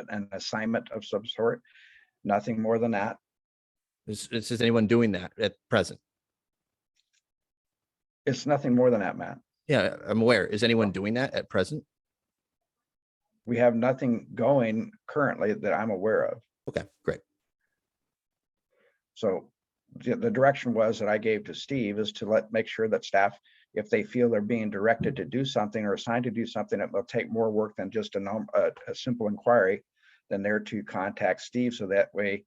an assignment of some sort. Nothing more than that. Is anyone doing that at present? It's nothing more than that, Matt. Yeah, I'm aware. Is anyone doing that at present? We have nothing going currently that I'm aware of. Okay, great. So the direction was that I gave to Steve is to make sure that staff, if they feel they're being directed to do something or assigned to do something that will take more work than just a simple inquiry, then they're to contact Steve, so that way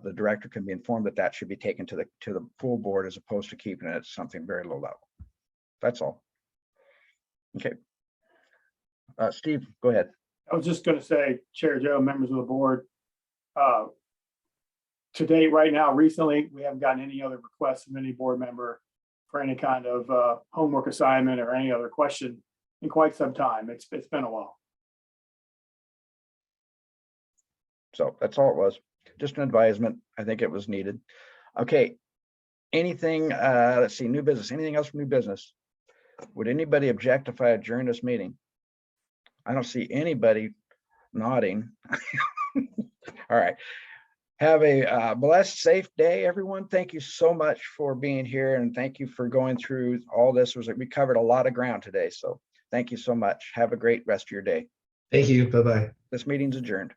the director can be informed that that should be taken to the full board, as opposed to keeping it at something very low level. That's all. Okay. Steve, go ahead. I was just going to say, Chair Joe, members of the board, to date, right now, recently, we haven't gotten any other requests from any board member for any kind of homework assignment or any other question in quite some time. It's been a while. So that's all it was. Just an advisement. I think it was needed. Okay. Anything, let's see, new business. Anything else from new business? Would anybody object if I adjourn this meeting? I don't see anybody nodding. All right. Have a blessed, safe day, everyone. Thank you so much for being here, and thank you for going through all this. We covered a lot of ground today, so thank you so much. Have a great rest of your day. Thank you. Bye-bye. This meeting's adjourned.